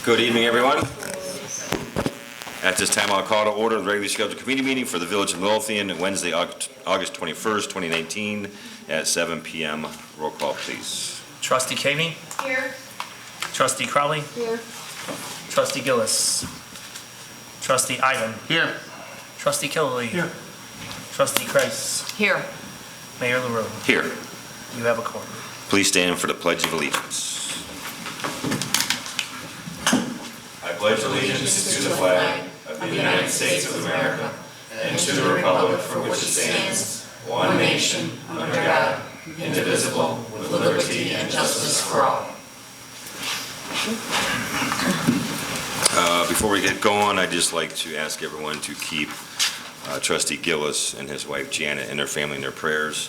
Good evening, everyone. At this time, I'll call to order the regularly scheduled committee meeting for the Village of Midlothian, Wednesday, August 21st, 2019, at 7 p.m. Roll call, please. Trustee Cavey? Here. Trustee Crowley? Here. Trustee Gillis? Trustee Ivan? Here. Trustee Killelea? Here. Trustee Kreis? Here. Mayor LaRue? Here. You have a quorum. Please stand for the Pledge of Allegiance. I pledge allegiance to the flag of the United States of America and to the republic for which it stands, one nation, under God, indivisible, with liberty and justice for all. Before we get going, I'd just like to ask everyone to keep Trustee Gillis and his wife Janet and their family in their prayers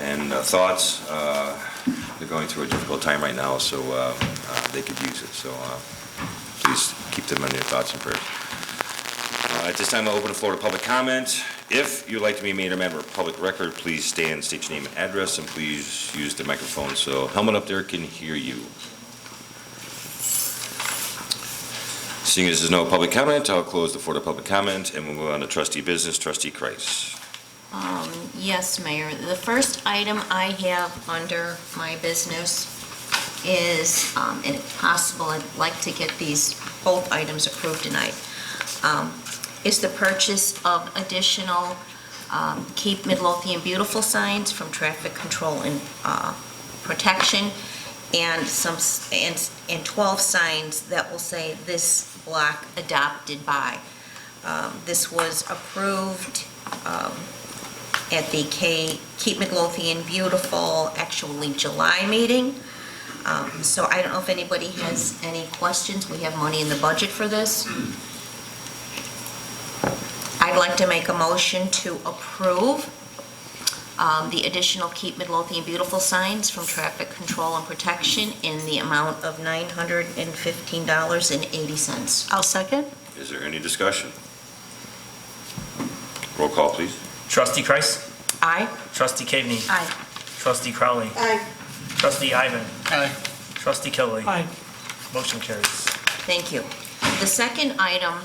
and thoughts. They're going through a difficult time right now, so they could use it. So please keep them in your thoughts and prayers. At this time, I'll open the floor to public comment. If you'd like to be made a member of public record, please stand, state your name and address, and please use the microphone so Helmut up there can hear you. Seeing as there's no public comment, I'll close the floor to public comment, and we'll move on to trustee business. Trustee Kreis. Yes, Mayor. The first item I have under my business is, and if possible, I'd like to get both items approved tonight, is the purchase of additional Keep Midlothian Beautiful signs from Traffic Control and Protection, and 12 signs that will say "This block adopted by." This was approved at the Keep Midlothian Beautiful, actually July meeting. So I don't know if anybody has any questions. We have money in the budget for this. I'd like to make a motion to approve the additional Keep Midlothian Beautiful signs from Traffic Control and Protection in the amount of $915.80. I'll second. Is there any discussion? Roll call, please. Trustee Kreis? Aye. Trustee Cavey? Aye. Trustee Crowley? Aye. Trustee Ivan? Aye. Trustee Killelea? Aye. Motion carries. Thank you. The second item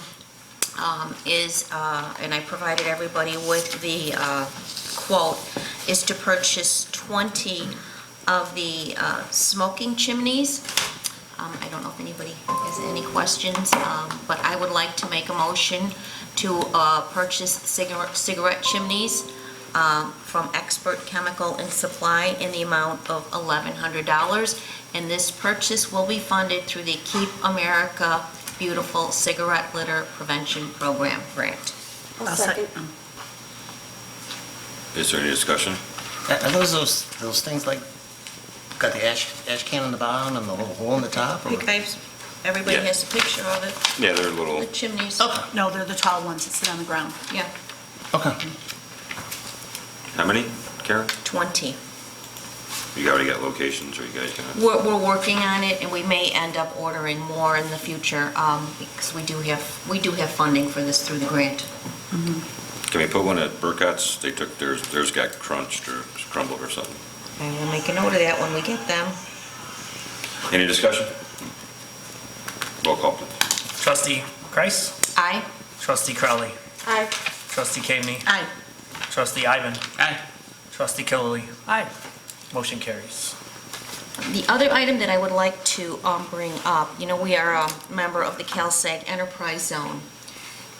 is, and I provided everybody with the quote, is to purchase 20 of the smoking chimneys. I don't know if anybody has any questions, but I would like to make a motion to purchase cigarette chimneys from Expert Chemical and Supply in the amount of $1,100. And this purchase will be funded through the Keep America Beautiful Cigarette Litter Prevention Program grant. I'll second. Is there any discussion? Are those things like, got the ash can on the bottom and the little hole in the top? Or? Everybody Yeah. has a picture of it, Yeah, they're little. the chimneys. Okay. No, they're the tall ones that sit on the ground. Yeah, Okay. How many, Karen? 20. You already got locations, or you guys gonna? We're working on it, and we may end up ordering more in the future, because we do have funding for this through the grant. Can we put one at Burcott's? They took theirs got crunched or crumbled or something. I will make a note of that when we get them. Any discussion? Roll call, please. Trustee Kreis? Aye. Trustee Crowley? Aye. Trustee Cavey? Aye. Trustee Ivan? Aye. Trustee Killelea? Aye. Motion carries. The other item that I would like to bring up, we are a member of the CalSAG Enterprise Zone,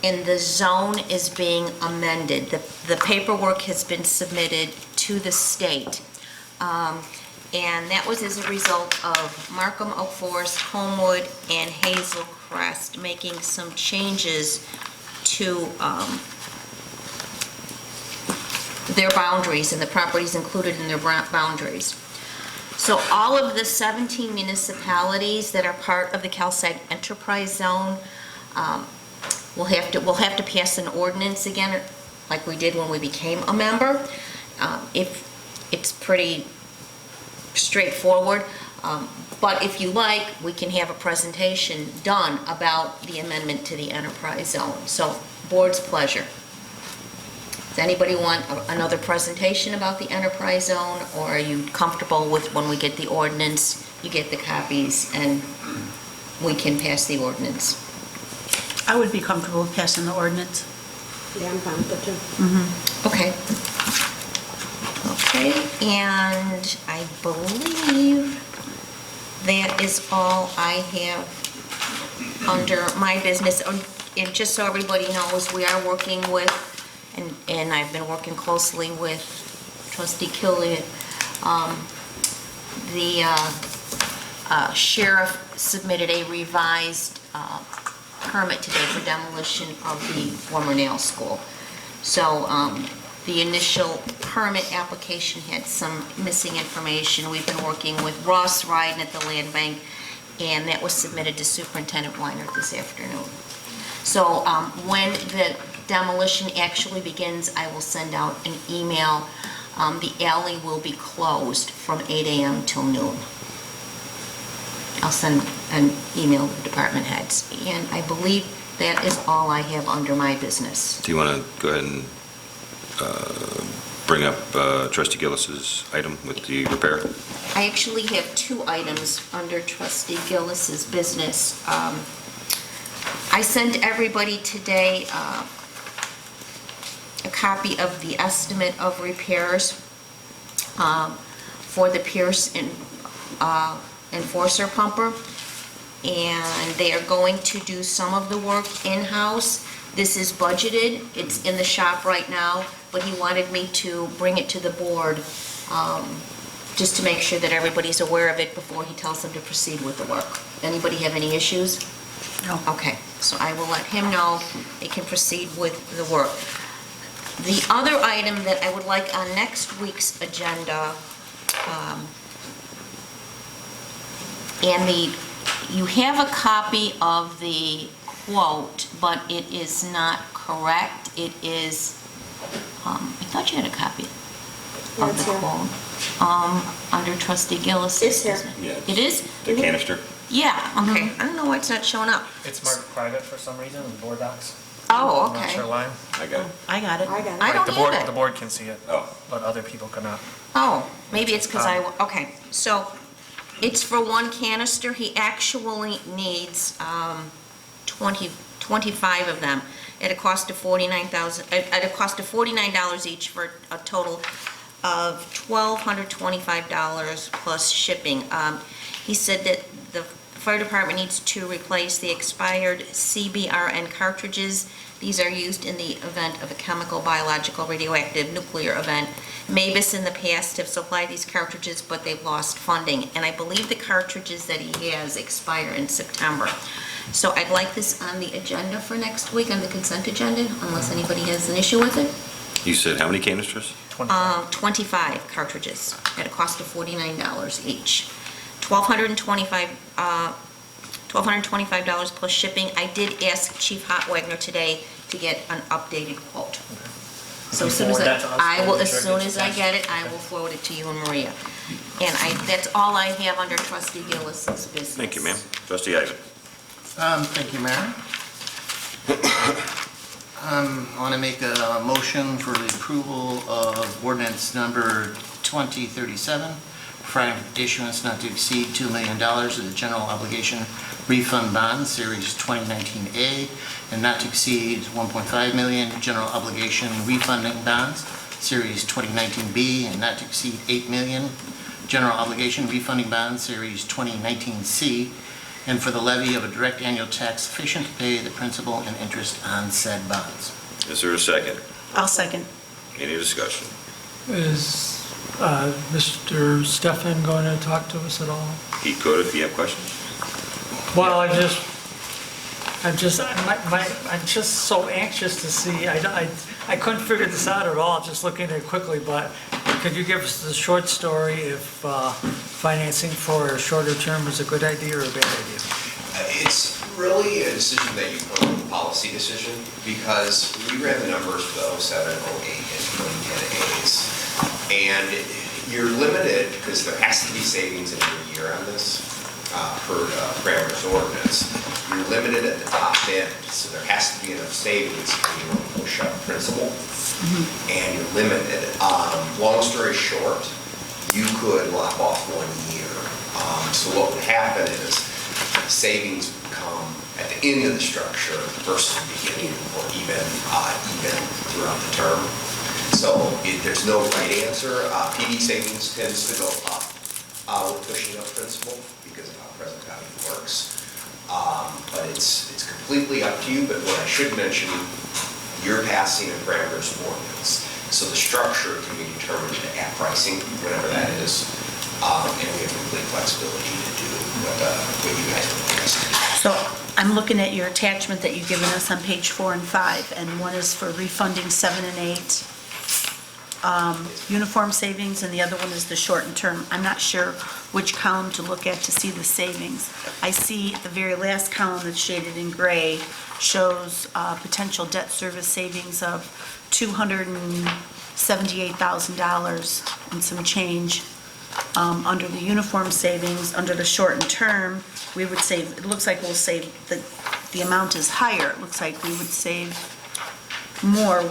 and the zone is being amended. The paperwork has been submitted to the state, and that was as a result of Markham, Oak Forest, Homewood, and Hazel Crest making some changes to their boundaries and the properties included in their boundaries. So all of the 17 municipalities that are part of the CalSAG Enterprise Zone will have to pass an ordinance again, like we did when we became a member. If it's pretty straightforward, but if you like, we can have a presentation done about the amendment to the Enterprise Zone. So, board's pleasure. Does anybody want another presentation about the Enterprise Zone, or are you comfortable with when we get the ordinance, you get the copies, and we can pass the ordinance. I would be comfortable with passing the ordinance. Yeah, I'm fine with it too. Okay. Okay, and I believe that is all I have under my business. And just so everybody knows, we are working with, and I've been working closely with Trustee Killian. The sheriff submitted a revised permit today for demolition of the former nail school. So the initial permit application had some missing information. We've been working with Ross Ryden at the Land Bank, and that was submitted to Superintendent Weiner this afternoon. So when the demolition actually begins, I will send out an email. The alley will be closed from 8 a.m. till noon. I'll send an email to the department heads. And I believe that is all I have under my business. Do you want to go ahead and bring up Trustee Gillis's item with the repair? I actually have two items under Trustee Gillis's business. I sent everybody today a copy of the estimate of repairs for the Pierce Enforcer pumper, and they are going to do some of the work in-house. This is budgeted, it's in the shop right now, but he wanted me to bring it to the board just to make sure that everybody's aware of it before he tells them to proceed with the work. Anybody have any issues? No. Okay, so I will let him know they can proceed with the work. The other item that I would like on next week's agenda, you have a copy of the quote, but it is not correct. It is, I thought you had a copy Yeah, of it's the here. quote under Trustee Gillis. It's here. Yeah. It is? The canister? Yeah, okay. I don't know why it's not showing up. It's marked private for some reason in board docs. Oh, I'm not okay. sure why. I got it. I got it. I got it. I don't The have it. The board can see it, Oh. but other people cannot. Oh, maybe it's because okay, so it's for one canister. He actually needs 25 of them at a cost of $49 each for a total of $1,225 plus shipping. He said that the fire department needs to replace the expired CBRN cartridges. These are used in the event of a chemical, biological, radioactive, nuclear event. Mavis in the past have supplied these cartridges, but they've lost funding. And I believe the cartridges that he has expire in September. So I'd like this on the agenda for next week, on the consent agenda, unless anybody has an issue with it. You said how many canisters? 25. 25 cartridges at a cost of $49 each. $1,225 plus shipping. I did ask Chief Hotwagner today to get an updated quote. So as soon as Forward that to us, I will, we'll as make sure soon it as gets I get it, I will forward it to you and Maria. And that's all I have under Trustee Gillis's business. Thank you, ma'am. Trustee Ivan. Thank you, Mayor. I want to make a motion for the approval of ordinance number 2037, providing for issuance not to exceed $2 million of the general obligation refund bond, Series 2019A, and not to exceed $1.5 million general obligation refunding bonds, Series 2019B, and not to exceed $8 million general obligation refunding bonds, Series 2019C, and for the levy of a direct annual tax sufficient to pay the principal and interest on said bonds. Is there a second? I'll second. Any discussion? Is Mr. Stefan going to talk to us at all? He could if you have questions. Well, I'm just so anxious to see, I couldn't figure this out at all, just looking at it quickly, but could you give us the short story if financing for a shorter term is a good idea or a bad idea? It's really a decision that you put on the policy decision, because we ran the numbers for the 07, 08, and 2010 As. And you're limited, because there has to be savings in every year on this, per parameters ordinance. You're limited at the top end, so there has to be enough savings when you want to push up principal. And you're limited. Long story short, you could lock off 1 year. So what would happen is, savings come at the end of the structure versus the beginning, or even throughout the term. So there's no right answer. PD savings tends to go up with pushing up principal because of how present value works. But it's completely up to you. But what I should mention, you're passing a parameters ordinance. So the structure can be determined at pricing, whatever that is. And we have complete flexibility to do what you guys want us to do. So I'm looking at your attachment that you've given us on page 4 and 5, and one is for refunding 7 and 8 uniform savings, and the other one is the shortened term. I'm not sure which column to look at to see the savings. I see the very last column that's shaded in gray shows potential debt service savings of $278,000 and some change. Under the uniform savings, under the shortened term, we would save, it looks like we'll save, the amount is higher. It looks like we would save more,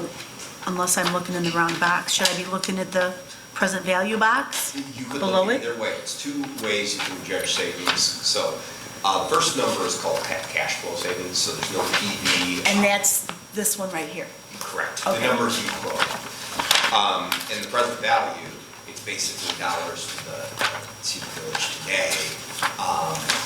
unless I'm looking in the wrong box. Should I be looking at the present value box You could below look it? either way. It's two ways you can judge savings. So the first number is called cash flow savings, so there's no PV. And that's this one right here. Correct. Okay. The numbers you quote. And the present value, it's basically dollars to the village today.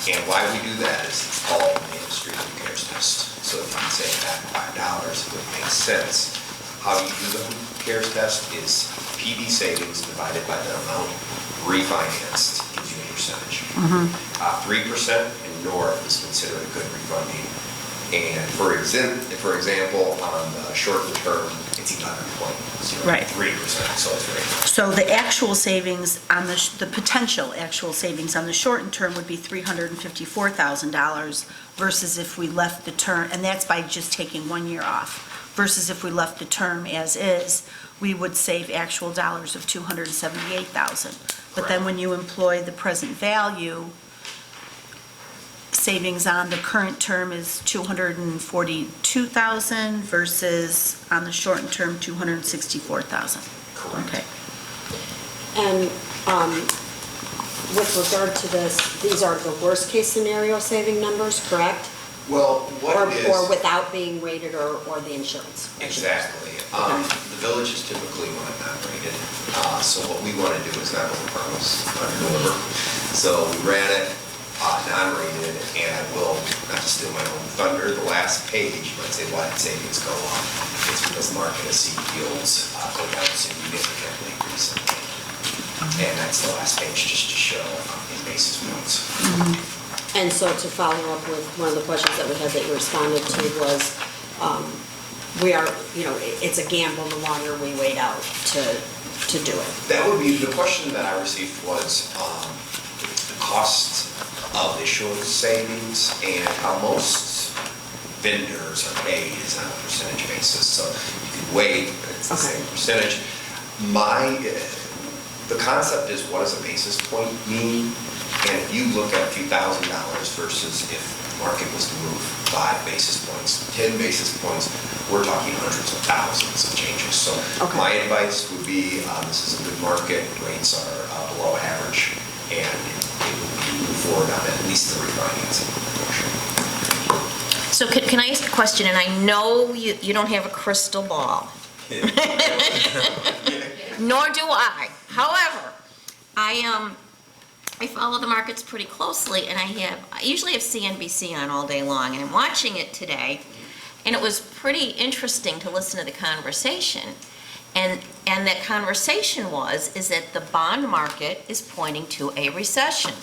And why we do that is it's called the industry CARES test. So if you can save that $5, it would make sense. How you do the CARES test is PV savings divided by the amount refinanced gives you a percentage. 3% and north is considered a good refunding. And for example, on the shortened term, it's 11.03%. Right. So it's very good. So the actual savings on the potential actual savings on the shortened term would be $354,000 versus if we left the term, and that's by just taking 1 year off, versus if we left the term as is, we would save actual dollars of $278,000. But then when you employ the present value, savings on the current term is $242,000 versus on the shortened term, $264,000. Correct. Okay. And with regard to this, these are the worst-case scenario saving numbers, correct? Well, what it is. Or without being rated or the insurance? Exactly. The village is typically one non-rated. So what we want to do is not overpromise, under-deliver. So we ran it non-rated, and I will, not to steal my own thunder, the last page, you might say, why did savings go up? It's because the market has seen yields go down significantly recently. And that's the last page, just to show in basis points. And so to follow up with one of the questions that we had that you responded to was, we are, it's a gamble the longer we wait out to do it. That would be, the question that I received was the cost of issuance savings and how most vendors are paid is on a percentage basis. So you can wait, but it's the same percentage. The concept is, what does a basis point mean? And if you look at a few $1,000 versus if the market was to move 5 basis points, 10 basis points, we're talking hundreds of thousands of changes. So my advice would be, this is a good market, rates are below average, and it would move forward on at least the refinancing portion. So can I ask a question? And I know you don't have a crystal ball. Nor do I. However, I follow the markets pretty closely, and I usually have CNBC on all day long, and I'm watching it today, and it was pretty interesting to listen to the conversation. And that conversation is that the bond market is pointing to a recession.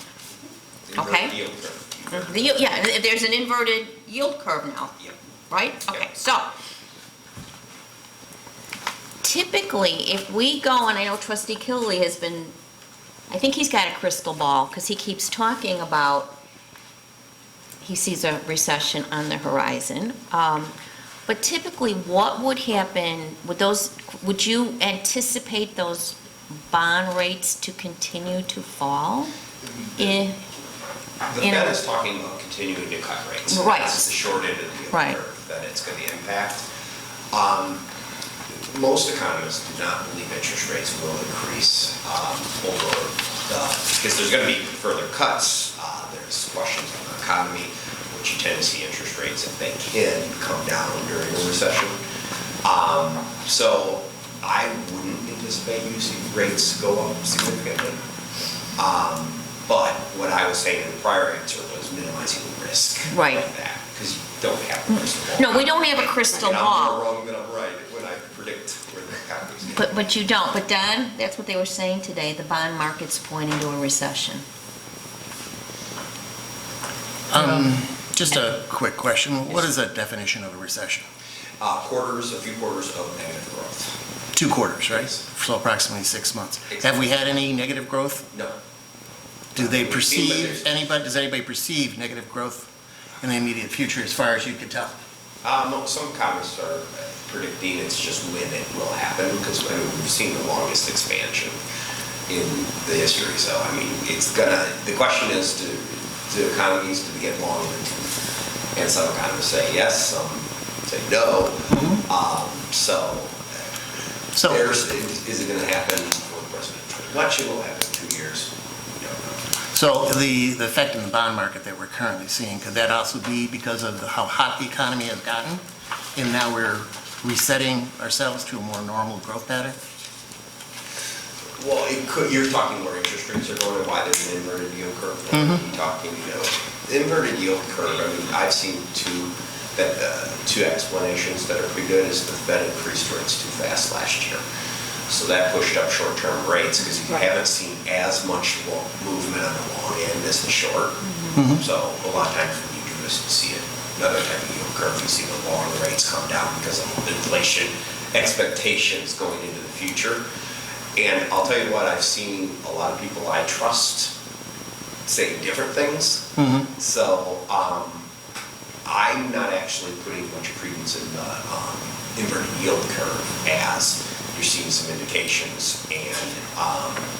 Okay? Yield curve. Yeah, there's an inverted yield curve now, Yep. right? Okay, Yep. so typically, if we go, and I know Trustee Killey has been, I think he's got a crystal ball, because he keeps talking about, he sees a recession on the horizon. But typically, what would happen, would you anticipate those bond rates to continue to fall? The Fed is talking about continuing to cut rates. Right. That's the short end of the yield Right. curve that it's going to impact. Most economists do not believe interest rates will increase because there's going to be further cuts. there's questions on the economy, which you tend to see interest rates, if they can, come down during a recession. So I wouldn't anticipate you see rates go up significantly. But what I was saying in the prior answer was minimizing the risk Right. of that, because you don't have a crystal ball. No, we don't have a crystal And I'm ball. more wrong than I'm right when I predict where the economy's going. But you don't. But Don, that's what they were saying today, the bond market's pointing to a recession. Just a quick question. What is the definition of a recession? A few quarters of negative growth. 2 quarters, right? Yes. So approximately 6 months. Exactly. Have we had any negative growth? No. Do they We've seen that perceive, does anybody perceive negative growth in the immediate future as far as you can tell? No, some economists are predicting it's just when it will happen, because we've seen the longest expansion in the history. So, I mean, the question is, do economies get long? And some economists say yes, some say no. So, Is it going to happen for the president? Much it will happen in 2 years. We don't know. so the effect in the bond market that we're currently seeing, could that also be because of how hot the economy has gotten? And now we're resetting ourselves to a more normal growth pattern? Well, you're talking where interest rates are going and why there's an inverted yield curve. You're talking, the inverted yield curve, I mean, I've seen two explanations that are pretty good. Is the Fed increased rates too fast last year. So that pushed up short-term rates because you haven't seen as much movement on the long end as the short. So a lot of times when you do this, you see another type of yield curve, you see the long rates come down because of inflation expectations going into the future. And I'll tell you what, I've seen a lot of people I trust say different things. So I'm not actually putting much credence in the inverted yield curve, as you're seeing some indications, and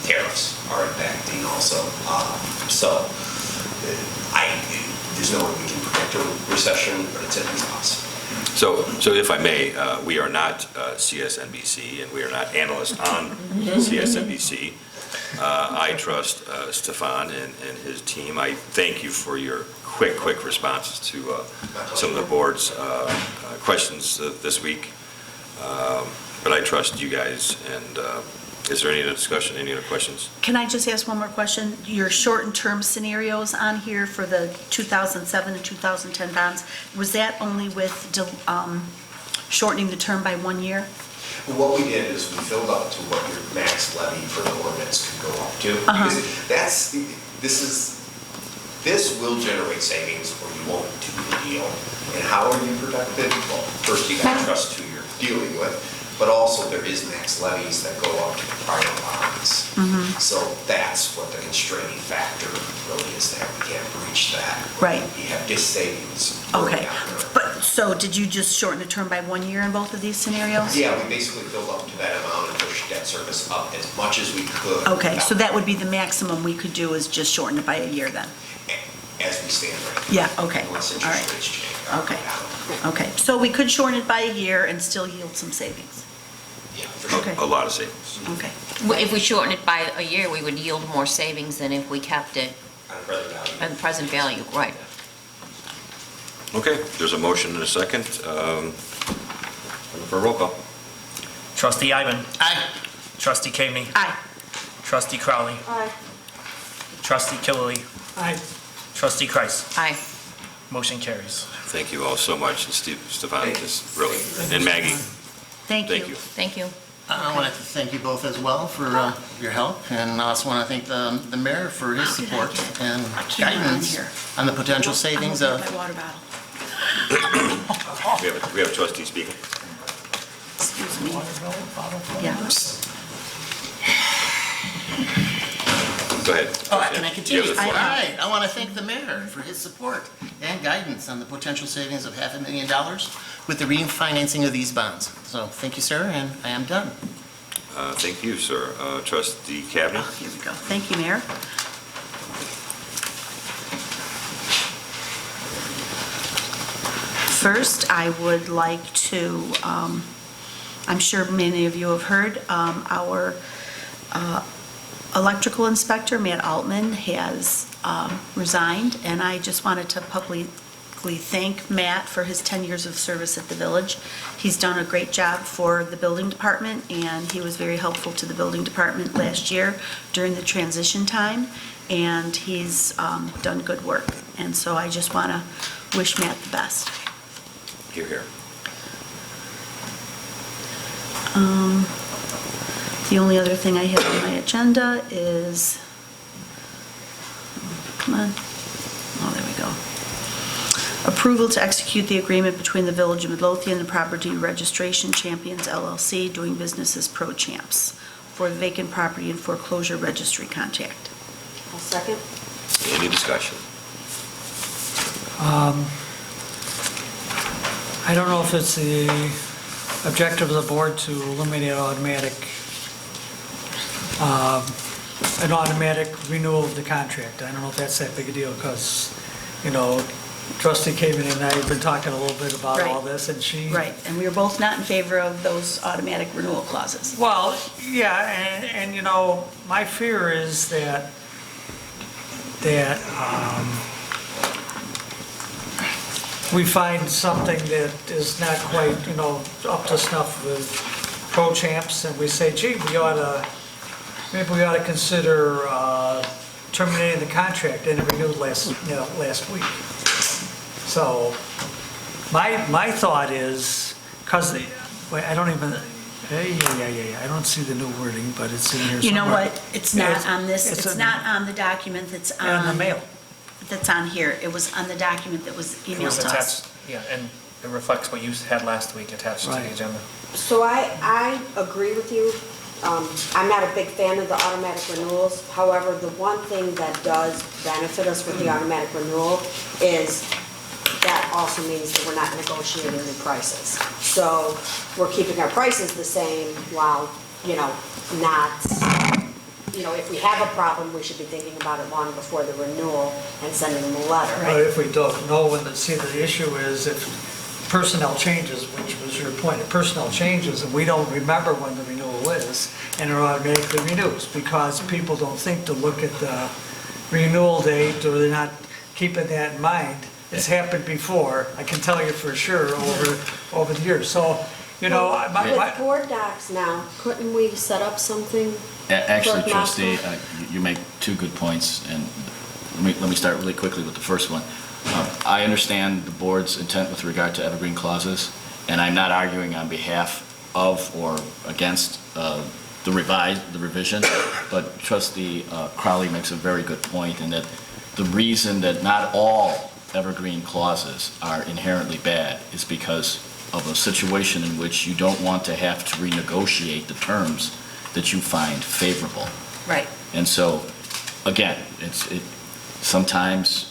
tariffs are impacting also. There's no way we can predict a recession, but it's at least possible. So if I may, we are not CSNBC, and we are not analysts on CSNBC. I trust Stefan and his team. I thank you for your quick responses to some of the board's questions this week. But I trust you guys, and is there any other discussion, any other questions? Can I just ask one more question? Your short and term scenarios on here for the 2007 and 2010 bonds, was that only with shortening the term by 1 year? What we did is we filled up to what your max levy for the ordinance could go up to. Because this will generate savings or you won't do the deal. And how are you protected? Well, first you got to trust who you're dealing with, but also there is max levies that go up to the prior bonds. So that's what the constraining factor really is there. We can't breach that. Right. You have just savings. Okay. But, so did you just shorten the term by 1 year in both of these scenarios? Yeah, we basically filled up to that amount and pushed debt service up as much as we could. Okay, so that would be the maximum we could do, is just shorten it by a year then? As we stand right now. Yeah, okay, Unless all interest right. rates change. Okay, okay. So we could shorten it by a year and still yield some savings? Yeah, for sure. Okay. A lot of savings. Okay. If we shorten it by a year, we would yield more savings than if we kept it On present value. at the present value, right? Okay, there's a motion and a second. For a roll call. Trustee Ivan. Aye. Trustee Kaveny. Aye. Trustee Crowley. Trustee Killily. Aye. Trustee Kreis. Aye. Motion carries. Thank you all so much, and Stefan, just really, and Maggie, Thank you. thank you. Thank you. I want to thank you both as well for your help, and I also want to thank the mayor for his support and guidance on the potential savings I'm of... gonna get my water bottle. We have a trustee speaking. Excuse me. Yeah. Go ahead. Oh, can I continue? You have the All floor. right, I want to thank the mayor for his support and guidance on the potential savings of $500,000 with the refinancing of these bonds. So thank you, sir, and I am done. Thank you, sir. Trustee Kaveny? Oh, here we go. Thank you, Mayor. First, I would like to, I'm sure many of you have heard, our electrical inspector, Matt Altman, has resigned, and I just wanted to publicly thank Matt for his 10 years of service at the village. He's done a great job for the building department, and he was very helpful to the building department last year during the transition time, and he's done good work. And so I just want to wish Matt the best. Hear, hear. The only other thing I have on my agenda is, come on, oh, there we go. Approval to execute the agreement between the Village of Midlothian and Property Registration Champions LLC, doing business as Pro Champs, for the vacant property and foreclosure registry contract. I'll second. Any discussion? I don't know if it's the objective of the board to eliminate an automatic renewal of the contract. I don't know if that's that big a deal, because, Trustee Kamen and I have been talking a little bit about all Right. this, and she... Right, and we are both not in favor of those automatic renewal clauses. Well, yeah, and my fear is that we find something that is not quite, up to snuff with Pro Champs, and we say, gee, maybe we ought to consider terminating the contract, and it renewed last week. So, my thought is, because, I don't even, I don't see the new wording, but it's in here You know somewhere. what, it's not on this, It's it's in- not on the document that's In on... the mail. That's on here, it was on the document that was It was emailed to us. attached, yeah, and it reflects what you had last week attached to Right. the agenda. So I agree with you. I'm not a big fan of the automatic renewals. However, the one thing that does benefit us with the automatic renewal is that also means that we're not negotiating new prices. So we're keeping our prices the same while, not, if we have a problem, we should be thinking about it long before the renewal and sending them a letter. But if we don't know when the issue is if personnel changes, which was your point, if personnel changes and we don't remember when the renewal is, and it automatically renews, because people don't think to look at the renewal date, or they're not keeping that in mind. It's happened before, I can tell you for sure, over the years. So, With board docs now, couldn't we set up something? Actually, Clerk trustee, Maxwell? you make two good points, and let me start really quickly with the first one. I understand the board's intent with regard to evergreen clauses, and I'm not arguing on behalf of or against the revision, but Trustee Crowley makes a very good point in that the reason that not all evergreen clauses are inherently bad is because of a situation in which you don't want to have to renegotiate the terms that you find favorable. Right. And so, again, sometimes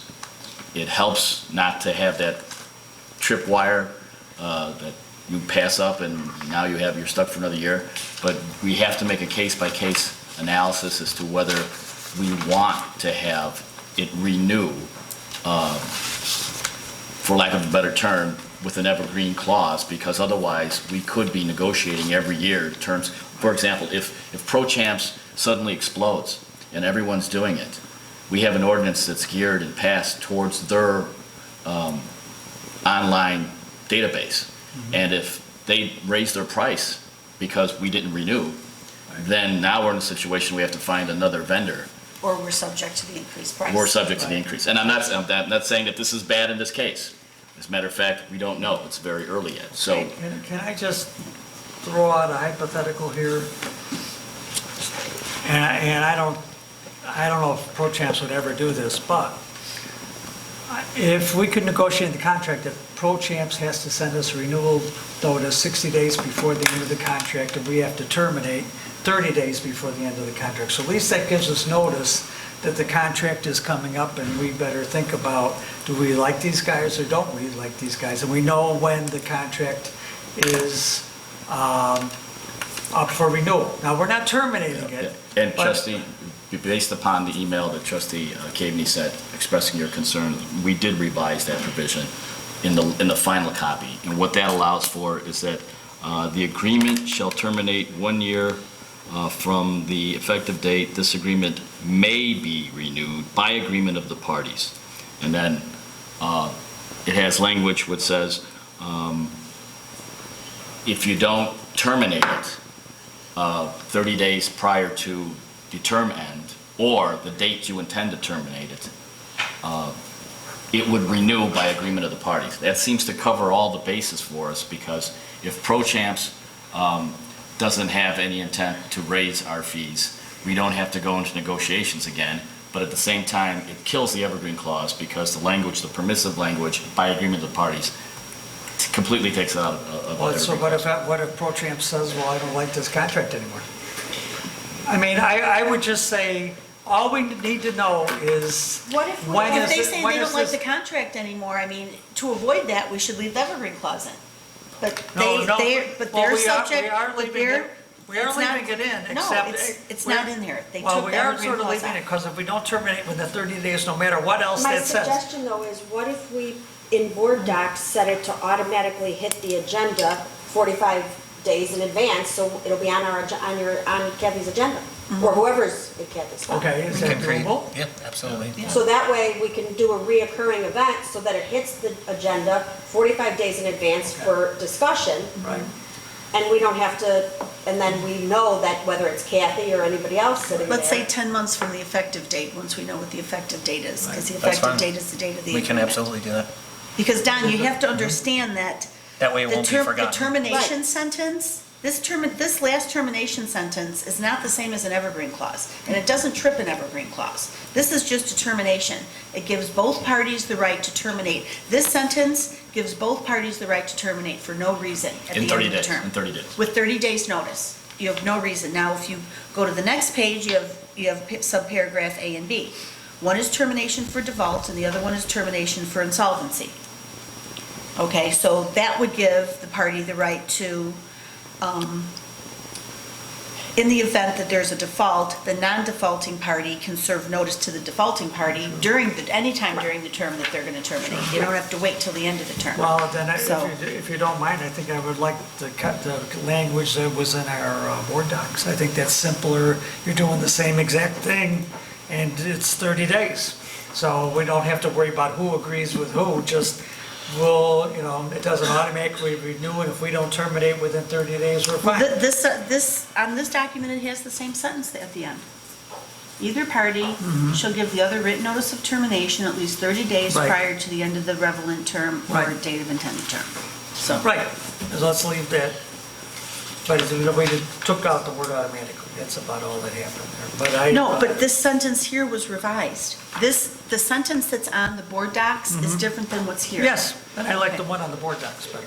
it helps not to have that tripwire that you pass up and now you're stuck for another year. But we have to make a case-by-case analysis as to whether we want to have it renew, for lack of a better term, with an evergreen clause, because otherwise we could be negotiating every year terms. For example, if Pro Champs suddenly explodes and everyone's doing it, we have an ordinance that's geared and passed towards their online database. And if they raise their price because we didn't renew, then now we're in a situation we have to find another vendor. Or we're subject to the increased price. We're subject to the increase. And I'm not saying that this is bad in this case. As a matter of fact, we don't know. It's very early yet. So Can I just throw out a hypothetical here? And I don't know if Pro Champs would ever do this, but if we could negotiate the contract, if Pro Champs has to send us a renewal notice 60 days before the end of the contract, and we have to terminate 30 days before the end of the contract. So at least that gives us notice that the contract is coming up, and we better think about, do we like these guys or don't we like these guys? And we know when the contract is up for renewal. Now, we're not terminating it. And but- trustee, based upon the email that trustee Caveney sent expressing your concern, we did revise that provision in the final copy. And what that allows for is that the agreement shall terminate 1 year from the effective date, this agreement may be renewed by agreement of the parties. And then it has language which says, if you don't terminate it 30 days prior to the term end, or the date you intend to terminate it, it would renew by agreement of the parties. That seems to cover all the bases for us, because if Pro-Champs doesn't have any intent to raise our fees, we don't have to go into negotiations again, but at the same time, it kills the evergreen clause, because the language, the permissive language, by agreement of the parties, completely takes it out of Well, the so evergreen what if Pro-Champ says, well, I don't like this contract anymore? I mean, I would just say, all we need to know is, What if, when if is they it- say when they is don't like the this- contract anymore, I mean, to avoid that, we should leave the evergreen clause in. But No, no, but well, they're we are- subject, we are but leaving they're. it- we are it's not- leaving it in, No, except- it's we're- not in there. They well, took we the are evergreen sort of clause leaving out. it, because if we don't terminate within 30 days, no matter what else My that says. suggestion though is, what if we, in board docs, set it to automatically hit the agenda 45 days in advance, so it'll be on on Kathy's agenda, or whoever's at Kathy's. Okay, is that doable? Yep, absolutely. So that way, we can do a reoccurring event so that it hits the agenda 45 days in advance for discussion, Right. and we don't have to, and then we know that whether it's Kathy or anybody else sitting there. Let's say 10 months from the effective date, once we know what the effective date is, because the That's effective fine. date is the date of the We can agreement. absolutely do that. Because Don, you have to understand that That way it the won't be the forgotten. termination Right. sentence, this last termination sentence is not the same as an evergreen clause, and it doesn't trip an evergreen clause. This is just a termination. It gives both parties the right to terminate. This sentence gives both parties the right to terminate for no reason at the In end 30 of the days, term. in 30 days. With 30 days' notice. You have no reason. Now, if you go to the next page, you have subparagraph A and B. One is termination for default, and the other one is termination for insolvency. Okay, so that would give the party the right to, in the event that there's a default, the non-defaulting party can serve notice to the defaulting party anytime during the term that they're going to terminate. You don't have to wait till the end of the term. Well, then, So- if you don't mind, I think I would like to cut the language that was in our board docs. I think that's simpler. You're doing the same exact thing, and it's 30 days. So we don't have to worry about who agrees with who, just it doesn't automatically renew, and if we don't terminate within 30 days, we're fine. On this document, it has the same sentence at the end. Either party shall give the other written notice of termination at least 30 days Right. prior to the end of the relevant term or Right. date of intended term. So, Right, so let's leave that, but we took out the word automatically, that's about all that happened there, no, but this sentence here was revised. The sentence that's on the board docs is different than what's here. Yes, and I like Okay. the one on the board docs better.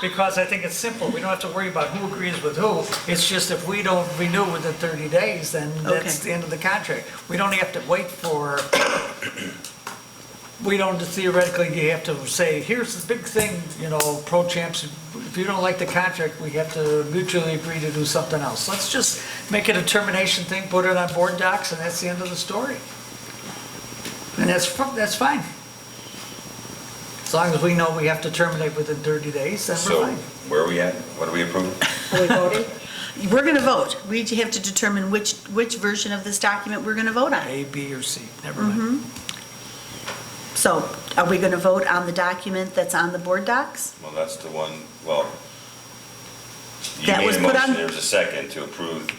Because I think it's simple, we don't have to worry about who agrees with who, it's just if we don't renew within 30 days, then that's Okay. the end of the contract. We don't have to wait for, we don't theoretically, you have to say, here's the big thing, Pro-Champs, if you don't like the contract, we have to mutually agree to do something else. Let's just make it a termination thing, put it on board docs, and that's the end of the story. And that's fine. As long as we know we have to terminate within 30 days, then we're So fine. where are we at? What are we approving? Are we voting? We're going to vote. We have to determine which version of this document we're going to vote on. A, B, or C, never mind. So are we going to vote on the document that's on the board docs? Well, that's the one, well, you That made was a put motion, on- there was a second to approve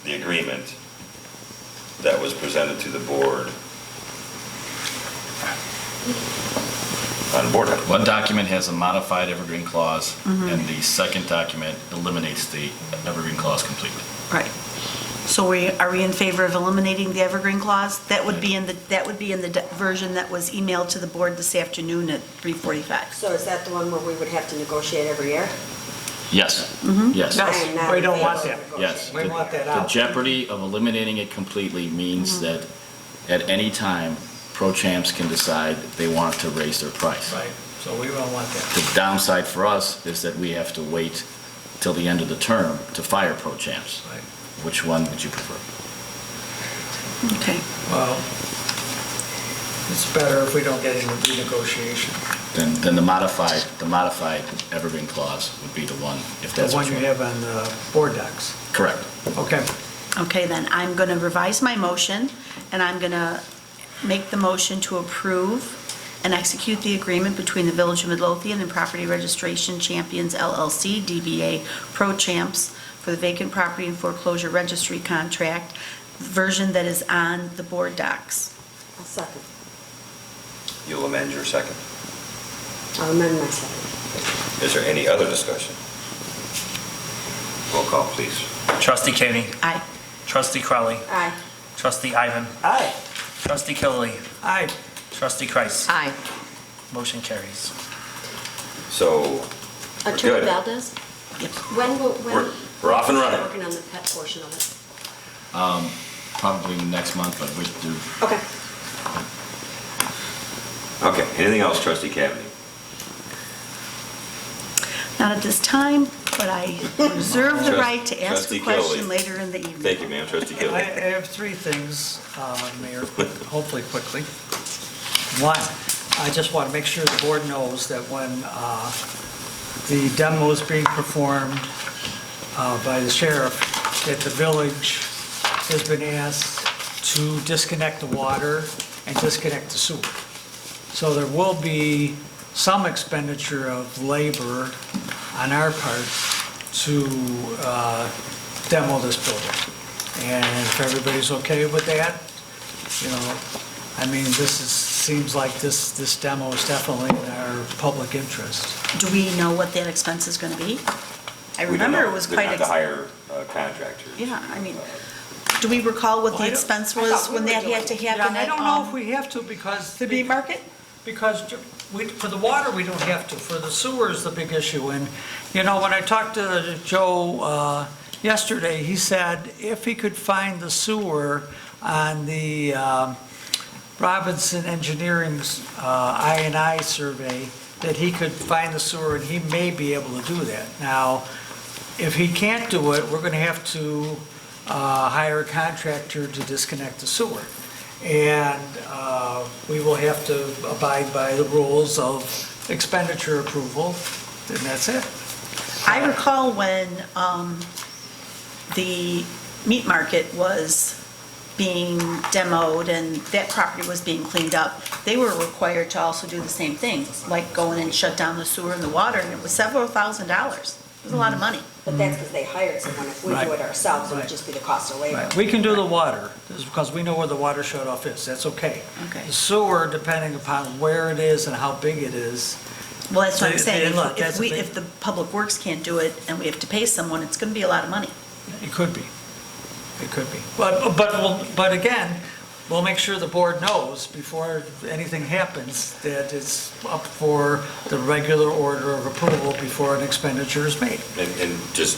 the agreement that was presented to the board on board. One document has a modified evergreen clause, and the second document eliminates the evergreen clause completely. Right. So are we in favor of eliminating the evergreen clause? That would be in the version that was emailed to the board this afternoon at 3:45. So is that the one where we would have to negotiate every year? Yes, yes. No, I am not we in don't favor want of that. Yes. We want that The out. jeopardy of eliminating it completely means that at any time, Pro-Champs can decide they want to raise their price. Right, so we don't want that. The downside for us is that we have to wait till the end of the term to fire Pro-Champs. Right. Which one would you prefer? Okay. Well, it's better if we don't get into renegotiation. then the modified evergreen clause would be the one, if The that's one what you you have on the board docs. Correct. Okay. Okay, then, I'm going to revise my motion, and I'm going to make the motion to approve and execute the agreement between the Village of Midlothian and Property Registration Champions LLC, DBA Pro Champs, for the vacant property and foreclosure registry contract, version that is on the board docs. I'll second. You'll amend your second. I'll amend my second. Is there any other discussion? Roll call, please. Trustee Katie. Aye. Trustee Crowley. Aye. Trustee Ivan. Aye. Trustee Killily. Aye. Trustee Kreis. Aye. Motion carries. So, we're Attorney good. Valdez? When will, We're off and running. Working on the pet portion of it. Probably next month, but we do. Okay. Okay, anything else, trustee Cavaney? Not at this time, but I reserve the right to ask Trustee a question Kelly. later in the evening. Thank you, ma'am, trustee I Gilly. have three things, Mayor, hopefully quickly. One, I just want to make sure the board knows that when the demo is being performed by the sheriff, that the village has been asked to disconnect the water and disconnect the sewer. So there will be some expenditure of labor on our part to demo this building. And if everybody's okay with that, you know, I mean, seems like this demo is definitely in our public interest. Do we know what that expense is going to be? I We don't remember know. it was They're quite. gonna have to hire contractors. Yeah, I mean, do we recall what Well, the I don't- expense I was thought we when were that doing had to it. happen Yeah, I at, don't know if we have to because. the bee market? Because for the water, we don't have to. For the sewer is the big issue. And, you know, when I talked to Joe yesterday, he said if he could find the sewer on the Robinson Engineering's I&I survey, that he could find the sewer and he may be able to do that. Now, if he can't do it, we're going to have to hire a contractor to disconnect the sewer. And we will have to abide by the rules of expenditure approval, and that's it. I recall when the meat market was being demoed and that property was being cleaned up, they were required to also do the same thing, like go in and shut down the sewer and the water, and it was several $1,000s. It was a lot of money. But that's because they hired someone. If we do Right. it ourselves, it would Right. just be the cost of labor. Right, we can do the water, because we know where the water shut-off is, that's okay. Okay. The sewer, depending upon where it is and how big it is, Well, that's what I'm Hey, saying. look, If that's a we, big- if the Public Works can't do it and we have to pay someone, it's going to be a lot of money. it could be. It could be. But again, we'll make sure the board knows before anything happens that it's up for the regular order of approval before an expenditure is made. And just,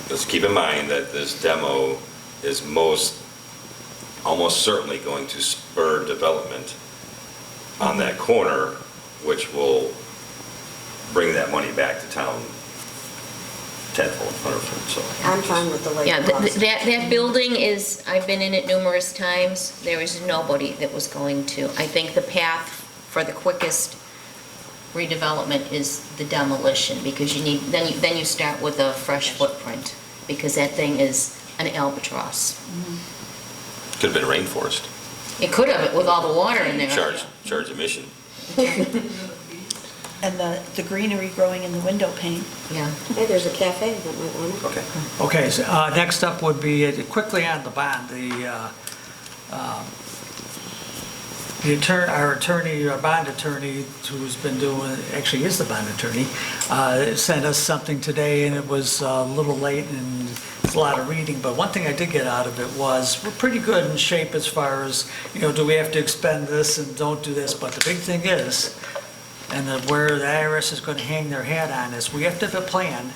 let's keep in mind that this demo is almost certainly going to spur development on that corner, which will bring that money back to town tenfold, hundredfold, so. I'm fine with the Yeah, labor cost. that building is, I've been in it numerous times, there was nobody that was going to. I think the path for the quickest redevelopment is the demolition, because you need, then you start with a fresh footprint, because that thing is an albatross. Could have been rainforest, It could have, with all the water in there. charge emission. And the greenery growing in the window pane. Yeah. Hey, there's a cafe that might want it. Okay. Okay, so next up would be, quickly on the bond, our attorney, our bond attorney, who's been doing, actually is the bond attorney, sent us something today, and it was a little late, and it's a lot of reading, but one thing I did get out of it was, we're pretty good in shape as far as, you know, do we have to expend this and don't do this, but the big thing is, and where the IRS is going to hang their hat on is, we have to have a plan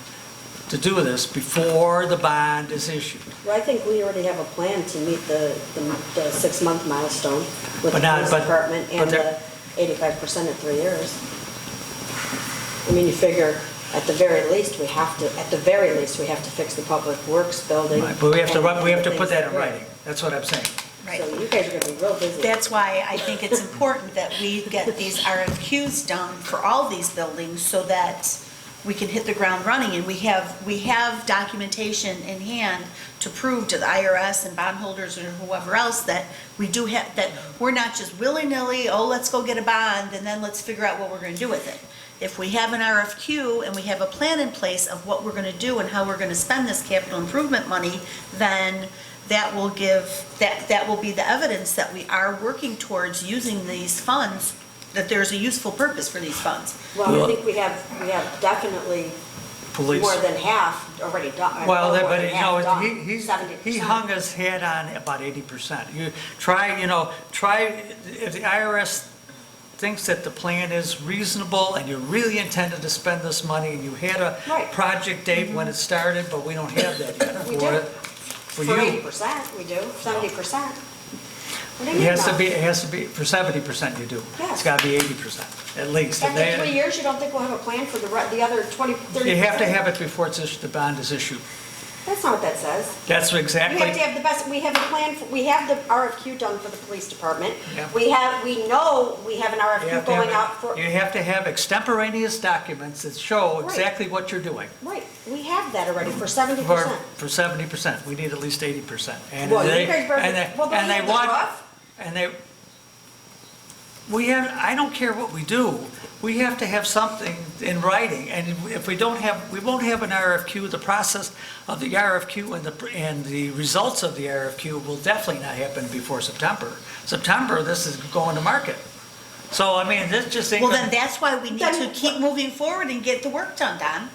to do this before the bond is issued. Well, I think we already have a plan to meet the 6-month milestone with the But not- police but- department but and the there- 85% in 3 years. I mean, you figure, at the very least, we have to fix the public works building. Right, but we have to and put things that in like writing, that's what I'm saying. Right. So you guys are gonna be real busy. That's why I think it's important that we get these RFQs done for all these buildings so that we can hit the ground running, and we have documentation in hand to prove to the IRS and bondholders or whoever else that we do have, that we're not just willy-nilly, oh, let's go get a bond and then let's figure out what we're gonna do with it. If we have an RFQ and we have a plan in place of what we're gonna do and how we're gonna spend this capital improvement money, then that will that will be the evidence that we are working towards using these funds, that there's a useful purpose for these funds. Well, I think we have definitely Police. more than half already done. Well, more but than you half know, done, he 70%. hung his head on about 80%. You try, if the IRS thinks that the plan is reasonable and you really intended to spend this money and you had a Right. project date when it started, but we don't have that yet We for do. it. For For you, 80%, we do, 70%. What do you it mean has no? to be, for 70% you do. Yes. It's gotta be 80%, at least. And After 3 they- years, you don't think we'll have a plan for the other 20, 30%? You have to have it before it's issued, the bond is issued. That's not what that says. That's We exactly. have to have the best, we have a plan, we have the RFQ done for the police department. Yeah. We know we have an You RFQ have to going have- out for, You have to have extemporaneous documents that show Right. exactly what you're doing. right, we have that already for For, 70%. for 70%, we need at least 80%. And Well, they- you guys better, and they- well, but and we they have the want- rough. And they, I don't care what we do, we have to have something in writing, and if we don't have, we won't have an RFQ, the process of the RFQ and the results of the RFQ will definitely not happen before September. September, this is going to market. So, I mean, this just ain't Well, gonna. then that's why we need to keep moving forward and get the work done, Don.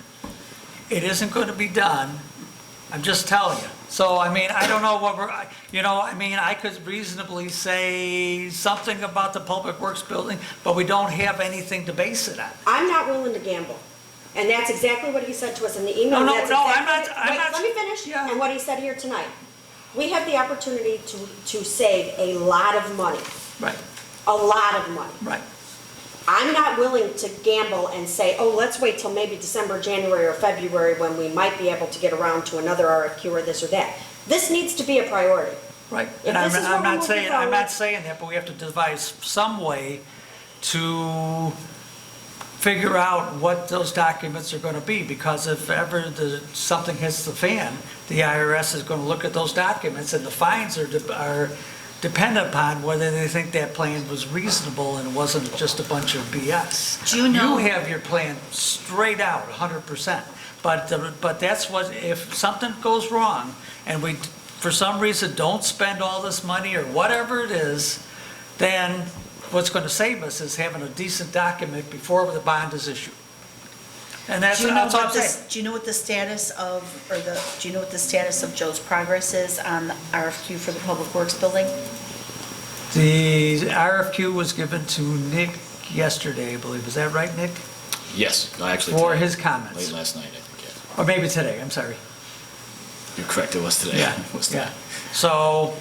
It isn't going to be done, I'm just telling you. So, I mean, I don't know what I could reasonably say something about the Public Works building, but we don't have anything to base it on. I'm not willing to gamble. And that's exactly what he said to us in the email. No, That's I'm exactly- not- Wait, let me finish. Yeah. And what he said here tonight. We have the opportunity to save a lot of money, Right, a lot of money. right. I'm not willing to gamble and say, oh, let's wait till maybe December, January, or February when we might be able to get around to another RFQ or this or that. This needs to be a priority. Right, If and I'm this is what I'm we're not moving saying, I'm forward- not saying that, but we have to devise some way to figure out what those documents are gonna be, because if ever something hits the fan, the IRS is gonna look at those documents, and the fines are dependent upon whether they think that plan was reasonable and wasn't just a bunch of BS. Do you know- You have your plan straight out, 100%, but that's what, if something goes wrong, and we, for some reason, don't spend all this money, or whatever it is, then what's gonna save us is having a decent document before the bond is issued. And that's Do you know all I'm what saying. do you know what the status of, do you know what the status of Joe's progress is on the RFQ for the Public Works building? The RFQ was given to Nick yesterday, I believe. Is that right, Nick? Yes, no, actually. For today. his comments. Late last night, I think, yes. Or maybe today, I'm sorry. You're correct, it was today. Yeah, It was yeah. today. So,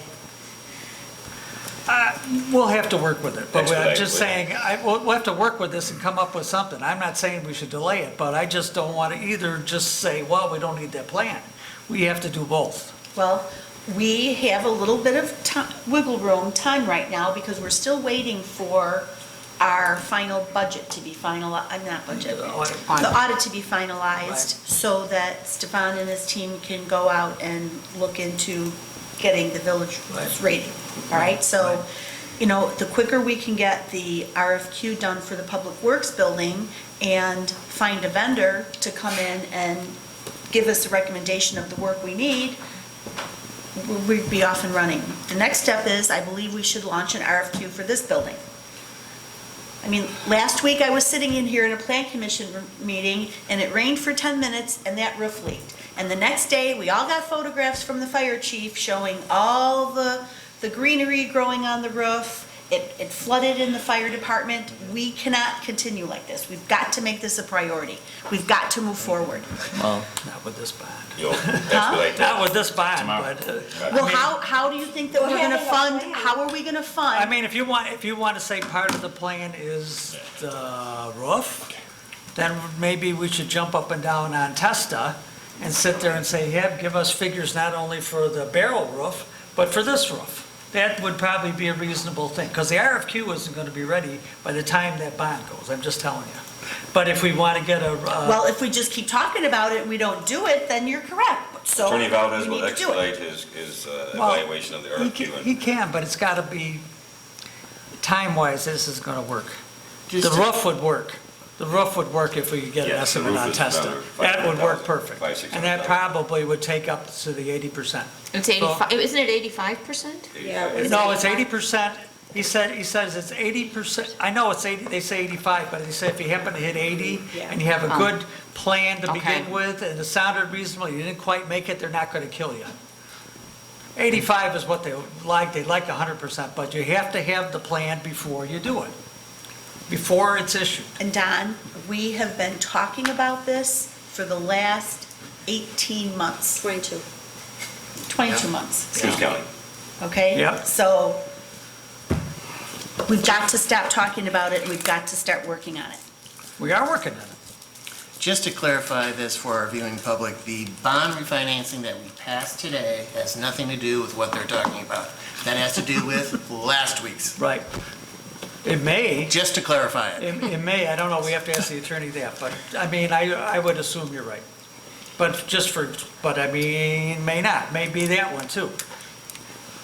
we'll have to work with it, but I'm Expedite just with it. saying, we'll have to work with this and come up with something. I'm not saying we should delay it, but I just don't want to either just say, well, we don't need that plan. We have to do both. Well, we have a little bit of wiggle room, time right now, because we're still waiting for our final budget to be finalized, not budget, The audit. the audit to be finalized, so that Stefan and his team can go out and look into getting the village Right. rating, all right? So, Right. you know, the quicker we can get the RFQ done for the Public Works building and find a vendor to come in and give us a recommendation of the work we need, we'd be off and running. The next step is, I believe we should launch an RFQ for this building. I mean, last week I was sitting in here in a plan commission meeting, and it rained for 10 minutes, and that roof leaked. And the next day, we all got photographs from the fire chief showing all the greenery growing on the roof. It flooded in the fire department. We cannot continue like this. We've got to make this a priority. We've got to move forward. Well, not with this bond. You'll expedite that. Not with this bond, Tomorrow. but, Well, I mean- how do you think that Well, we're gonna having a fund, plan. how are we gonna fund? I mean, if you want to say part of the plan is the roof, then maybe we should jump up and down on Testa and sit there and say, yeah, give us figures not only for the barrel roof, but for this roof. That would probably be a reasonable thing, because the RFQ isn't going to be ready by the time that bond goes, I'm just telling you. But if we want to get a, Well, if we just keep talking about it, and we don't do it, then you're correct. So Attorney Valdez we will need to do it. expedite his Well, evaluation of the RFQ. he can, but it's got to be, time-wise, this is going to work. The Just to- roof would work. The roof would work if we could get an Yes, the estimate roof on is testing. another That would work 500,000, perfect. 500,000, And that 600,000. probably would take up to the 80%. It's 85, isn't it 85%? Yeah, it was No, it's 80%. He says it's 80%. I know it's 80, they say 85, but they say if you happen to hit 80 and you have a good plan to begin Okay. with and it sounded reasonable, you didn't quite make it, they're not going to kill you. 85 is what they like. They'd like 100%, but you have to have the plan before you do it, before it's issued. And Don, we have been talking about this for the last 18 months, 22. 22 months, Who's counting? okay? Yep. So we've got to stop talking about it, and we've got to start working on it. We are working on it. Just to clarify this for our viewing public, the bond refinancing that we passed today has nothing to do with what they're talking about. That has to do with last week's, Right. It may, just to clarify it. it may, I don't know, we have to ask the attorney that, but, I mean, I would assume you're right. But I mean, may not, may be that one too.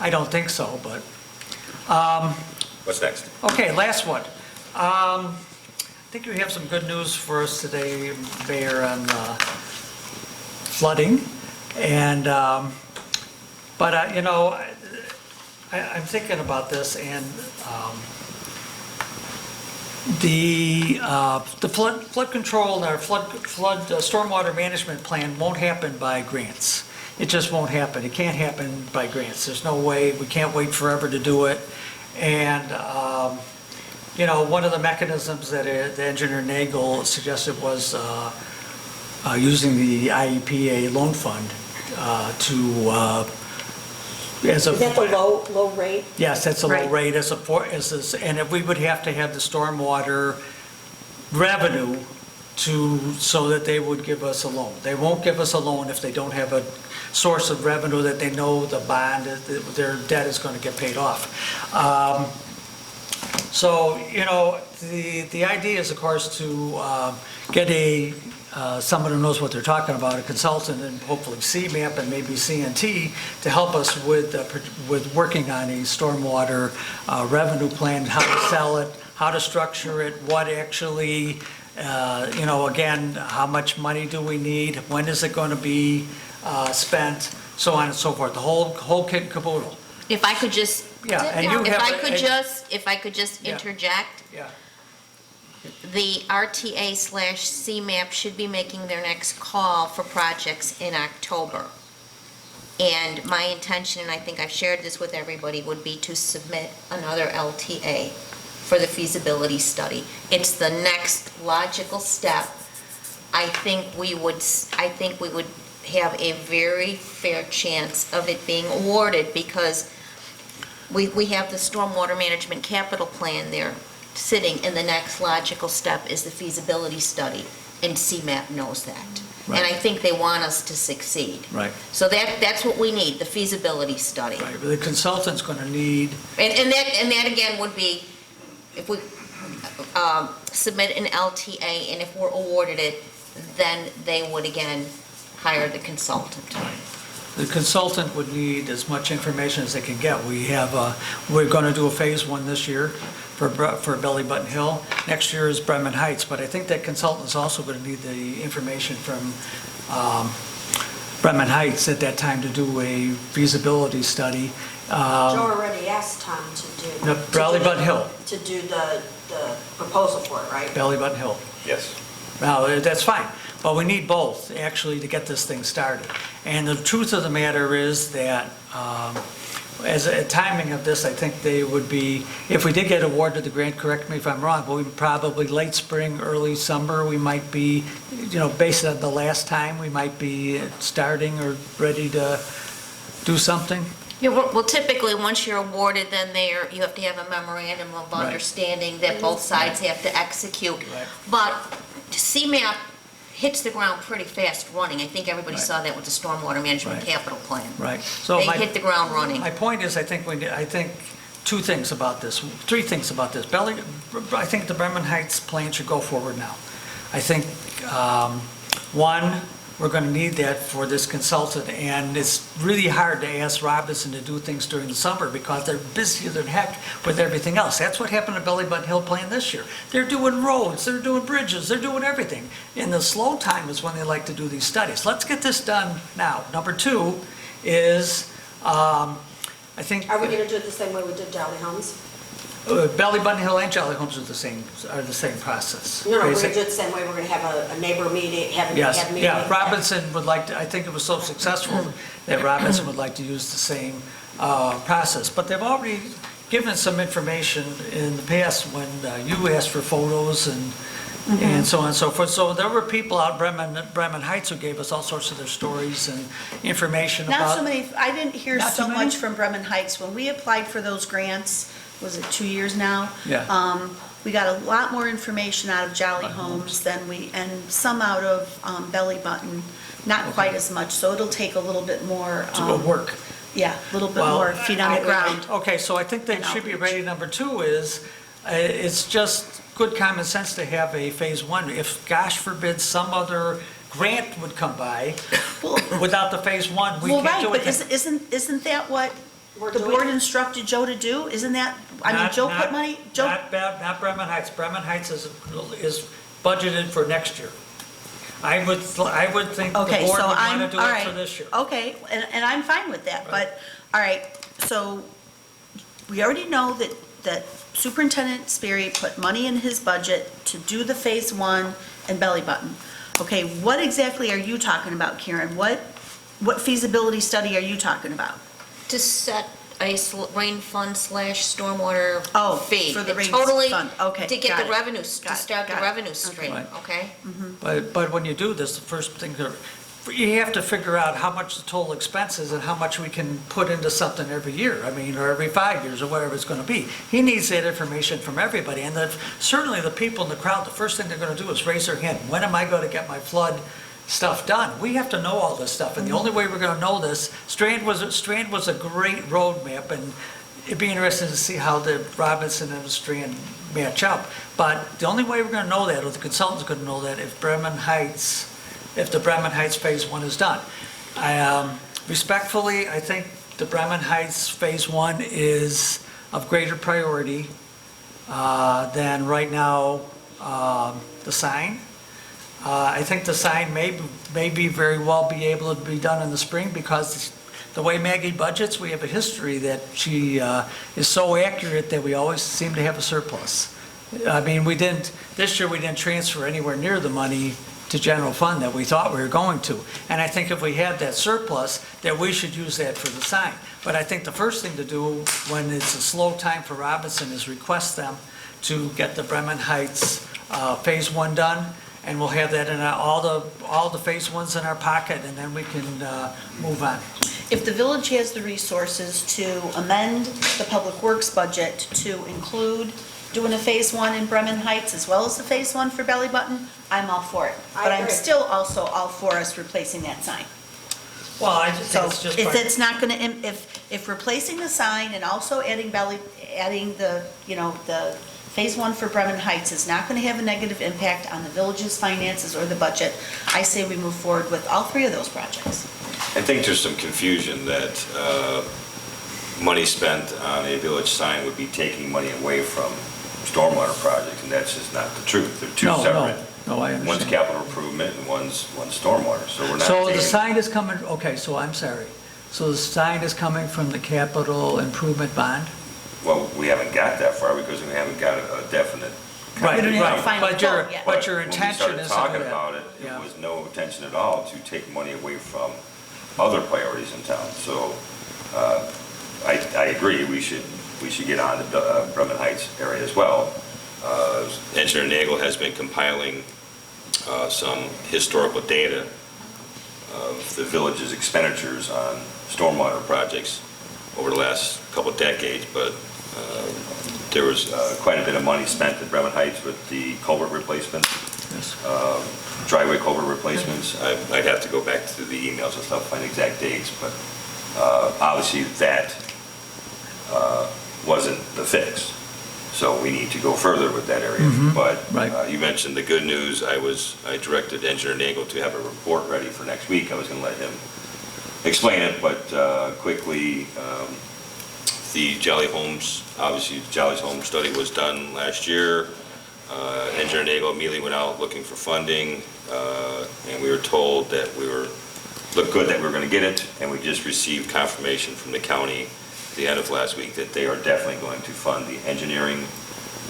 I don't think so, but, What's next? okay, last one. I think you have some good news for us today, Mayor, on flooding. And, but, you know, I'm thinking about this, and the flood control and our flood stormwater management plan won't happen by grants. It just won't happen. It can't happen by grants. There's no way. We can't wait forever to do it. And, you know, one of the mechanisms that the engineer Nagel suggested was using the IEPA loan fund as a. Is that the low rate? Yes, that's a low Right. rate and if we would have to have the stormwater revenue so that they would give us a loan. They won't give us a loan if they don't have a source of revenue that they know the bond, their debt is going to get paid off. So, you know, the idea is, of course, to get someone who knows what they're talking about, a consultant, and hopefully CMAP and maybe CNT, to help us with working on a stormwater revenue plan, how to sell it, how to structure it, what actually, you know, again, how much money do we need, when is it going to be spent, so on and so forth, the whole kit and caboodle. If I could just, Yeah, and you if have I a- could just Yeah. interject, Yeah. the RTA/CMAP should be making their next call for projects in October. And my intention, and I think I've shared this with everybody, would be to submit another LTA for the feasibility study. It's the next logical step. I think we would have a very fair chance of it being awarded, because we have the stormwater management capital plan there sitting, and the next logical step is the feasibility study, and CMAP knows that. And I think they want us to succeed. Right. So that's what we need, the feasibility study. Right, but the consultant's going to need, And that again would be, if we submit an LTA, and if we're awarded it, then they would again hire the consultant. the consultant would need as much information as they can get. We're going to do a phase one this year for Belly Button Hill. Next year is Bremen Heights, but I think that consultant's also going to need the information from Bremen Heights at that time to do a feasibility study. Joe already asked Tom to do. No, Belly Button Hill. To do the proposal for it, right? Belly Button Hill. Yes. Now, that's fine, but we need both, actually, to get this thing started. And the truth of the matter is that, as a timing of this, I think they would be, if we did get awarded the grant, correct me if I'm wrong, but we probably late spring, early summer, we might be, you know, based on the last time, we might be starting or ready to do something. Yeah, well, typically, once you're awarded, then you have to have a memorandum of Right. understanding that both sides have to execute. Right. But CMAP hits the ground pretty fast running. I think everybody Right. saw that with the stormwater management Right. capital plan. Right. So They hit the ground running. My point is, I think two things about this, three things about this. I think the Bremen Heights plan should go forward now. I think, one, we're going to need that for this consultant, and it's really hard to ask Robinson to do things during the summer because they're busier than heck with everything else. That's what happened to Belly Button Hill Plan this year. They're doing roads, they're doing bridges, they're doing everything. In the slow time is when they like to do these studies. Let's get this done now. Number two is, I think. Are we gonna do it the same way we did Jolly Homes? Belly Button Hill and Jolly Homes are the same process. No, we're gonna do Basic- it the same way, we're gonna have a neighbor meeting, have a Yes, meeting. yeah, Robinson would like to, I think it was so successful that Robinson would like to use the same process. But they've already given some information in the past when you asked for photos and so on and so forth. So there were people out in Bremen Heights who gave us all sorts of their stories and information about. Not so many, I didn't hear Not so too many? much from Bremen Heights. When we applied for those grants, was it 2 years now? Yeah. We got a lot more information out of Jolly Homes than and some out of Belly Button, not quite as much, so it'll take a little bit more. To go work. Yeah, a little bit Well, more feet on the ground. Okay, so I think they And should be outreach. ready. Number two is, it's just good common sense to have a phase one. If, gosh forbid, some other grant would come by, Well, without the phase one, we well, can't right, do but it. isn't that what We're the doing board it. instructed Joe to do? Isn't that, I mean, Not- Joe not- put money, Joe, Not Bremen Heights. Bremen Heights is budgeted for next year. I would think the board okay, would so want I'm, to all do it right. for this year. Okay, and I'm fine with that, but, all right, so we already know that Superintendent Sperry put money in his budget to do the phase one and Belly Button. Okay, what exactly are you talking about, Karen? What feasibility study are you talking about? To set a rain fund / stormwater Oh, fee. for the rain Totally fund. Okay, To get got the it. revenues, to Got it, start the got it. revenue stream, Right. okay? But when you do this, the first thing, you have to figure out how much the total expense is and how much we can put into something every year, I mean, or every 5 years, or whatever it's gonna be. He needs that information from everybody, and certainly the people in the crowd, the first thing they're gonna do is raise their hand, when am I gonna get my flood stuff done? We have to know all this stuff, and the only way we're gonna know this, Strand was a great roadmap, and it'd be interesting to see how the Robinson and the Strand match up. But the only way we're gonna know that, or the consultant's gonna know that, if the Bremen Heights Phase One is done. Respectfully, I think the Bremen Heights Phase One is of greater priority than right now the sign. I think the sign may very well be able to be done in the spring because the way Maggie budgets, we have a history that she is so accurate that we always seem to have a surplus. I mean, this year we didn't transfer anywhere near the money to general fund that we thought we were going to. And I think if we had that surplus, that we should use that for the sign. But I think the first thing to do when it's a slow time for Robinson is request them to get the Bremen Heights Phase One done, and we'll have that in all the Phase Ones in our pocket, and then we can move on. If the village has the resources to amend the public works budget to include doing a phase one in Bremen Heights as well as the phase one for Belly Button, I'm all for it. I But I'm agree. still also all for us replacing that sign. Well, I just So think it's just. if it's not gonna, if replacing the sign and also adding the, the phase one for Bremen Heights is not gonna have a negative impact on the village's finances or the budget, I say we move forward with all three of those projects. I think there's some confusion that money spent on a village sign would be taking money away from stormwater projects, and that's just not the truth. They're two separate. No, I One's understand. capital improvement and one's stormwater, so we're not So the taking. sign is coming, okay, so I'm sorry. So the sign is coming from the capital improvement bond? Well, we haven't got that far because we haven't got a definite. Right, don't have a right, final but your, vote yet. but your intention When we is started to do talking that. about it, Yeah. it was no intention at all to take money away from other priorities in town. So I agree, we should get on the Bremen Heights area as well. Engineer Nagel has been compiling some historical data of the village's expenditures on stormwater projects over the last couple of decades, but There was quite a bit of money spent at Bremen Heights with the culvert replacements, driveway culvert replacements. I'd have to go back to the emails and stuff, find exact dates, but obviously that wasn't the fix. So we need to go further with that area. But Right. you mentioned the good news. I directed Engineer Nagel to have a report ready for next week. I was going to let him explain it, but quickly, the Jolly Homes, obviously Jolly's Home study was done last year. Engineer Nagel immediately went out looking for funding, and we were told that looked good that we were going to get it, and we just received confirmation from the county at the end of last week that they are definitely going to fund the engineering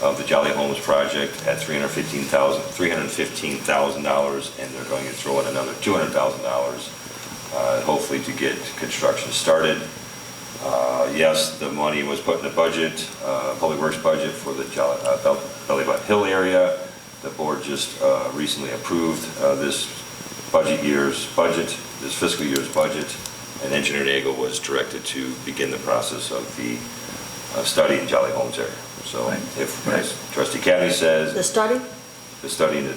of the Jolly Homes project at $315,000, and they're going to throw in another $200,000, hopefully to get construction started. Yes, the money was put in the budget, Public Works budget for the Belly Button Hill area. The board just recently approved this fiscal year's budget, and Engineer Nagel was directed to begin the process of the study in Jolly Homes area. So if, as Trustee Cadney says, The study? the study in the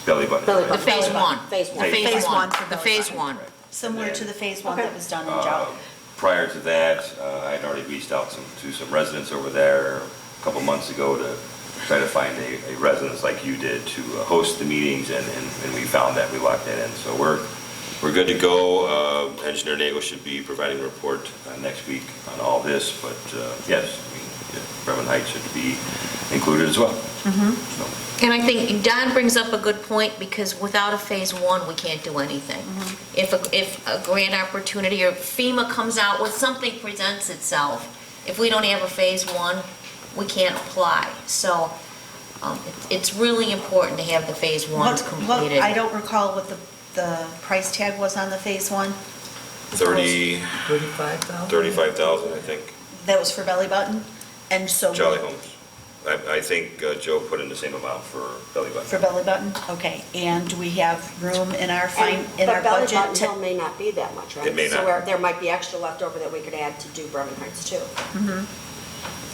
Belly Button. Belly The button. phase one. Phase one. The phase one, for the those phase items. one. Similar to the phase one Okay. that was done in Jolly. Prior to that, I had already reached out to some residents over there a couple months ago to try to find a residence like you did to host the meetings, and we found that, we locked that in. So we're good to go. Engineer Nagel should be providing a report next week on all this, but yes, I mean, Bremen Heights should be included as well. So, And I think Don brings up a good point, because without a phase one, we can't do anything. If a grant opportunity or FEMA comes out with something presents itself, if we don't have a phase one, we can't apply. So it's really important to have the phase ones completed. I don't recall what the price tag was on the phase one. 35,000? 35,000, I think, That was for Belly Button, and so. Jolly Homes. I think Joe put in the same amount for Belly Button. For Belly Button, okay. And do we have room in our But Belly budget Button to? Hill may not be that much, right? It may So not. there might be extra left over that we could add to do Bremen Heights too. Mhm.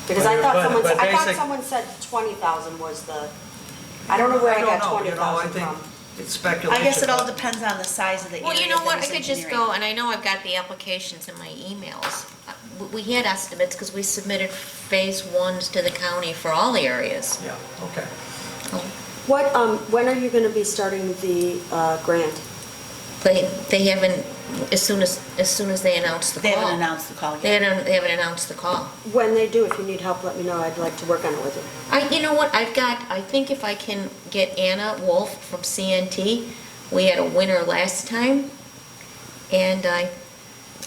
Because I thought But someone said 20,000 was the, I don't know where I got 20,000 from. It's speculation. I guess it all depends on the size of the area. Well, you know what, I that is could just engineering. go, and I know I've got the applications in my emails. We had estimates, because we submitted phase ones to the county for all the areas. Yeah, okay. What, when are you going to be starting the grant? They haven't, as soon as they announce the call. They haven't announced the call They yet. haven't announced the call. When they do, if you need help, let me know. I'd like to work on it with you. You know what, I think if I can get Anna Wolf from CNT, we had a winner last time, and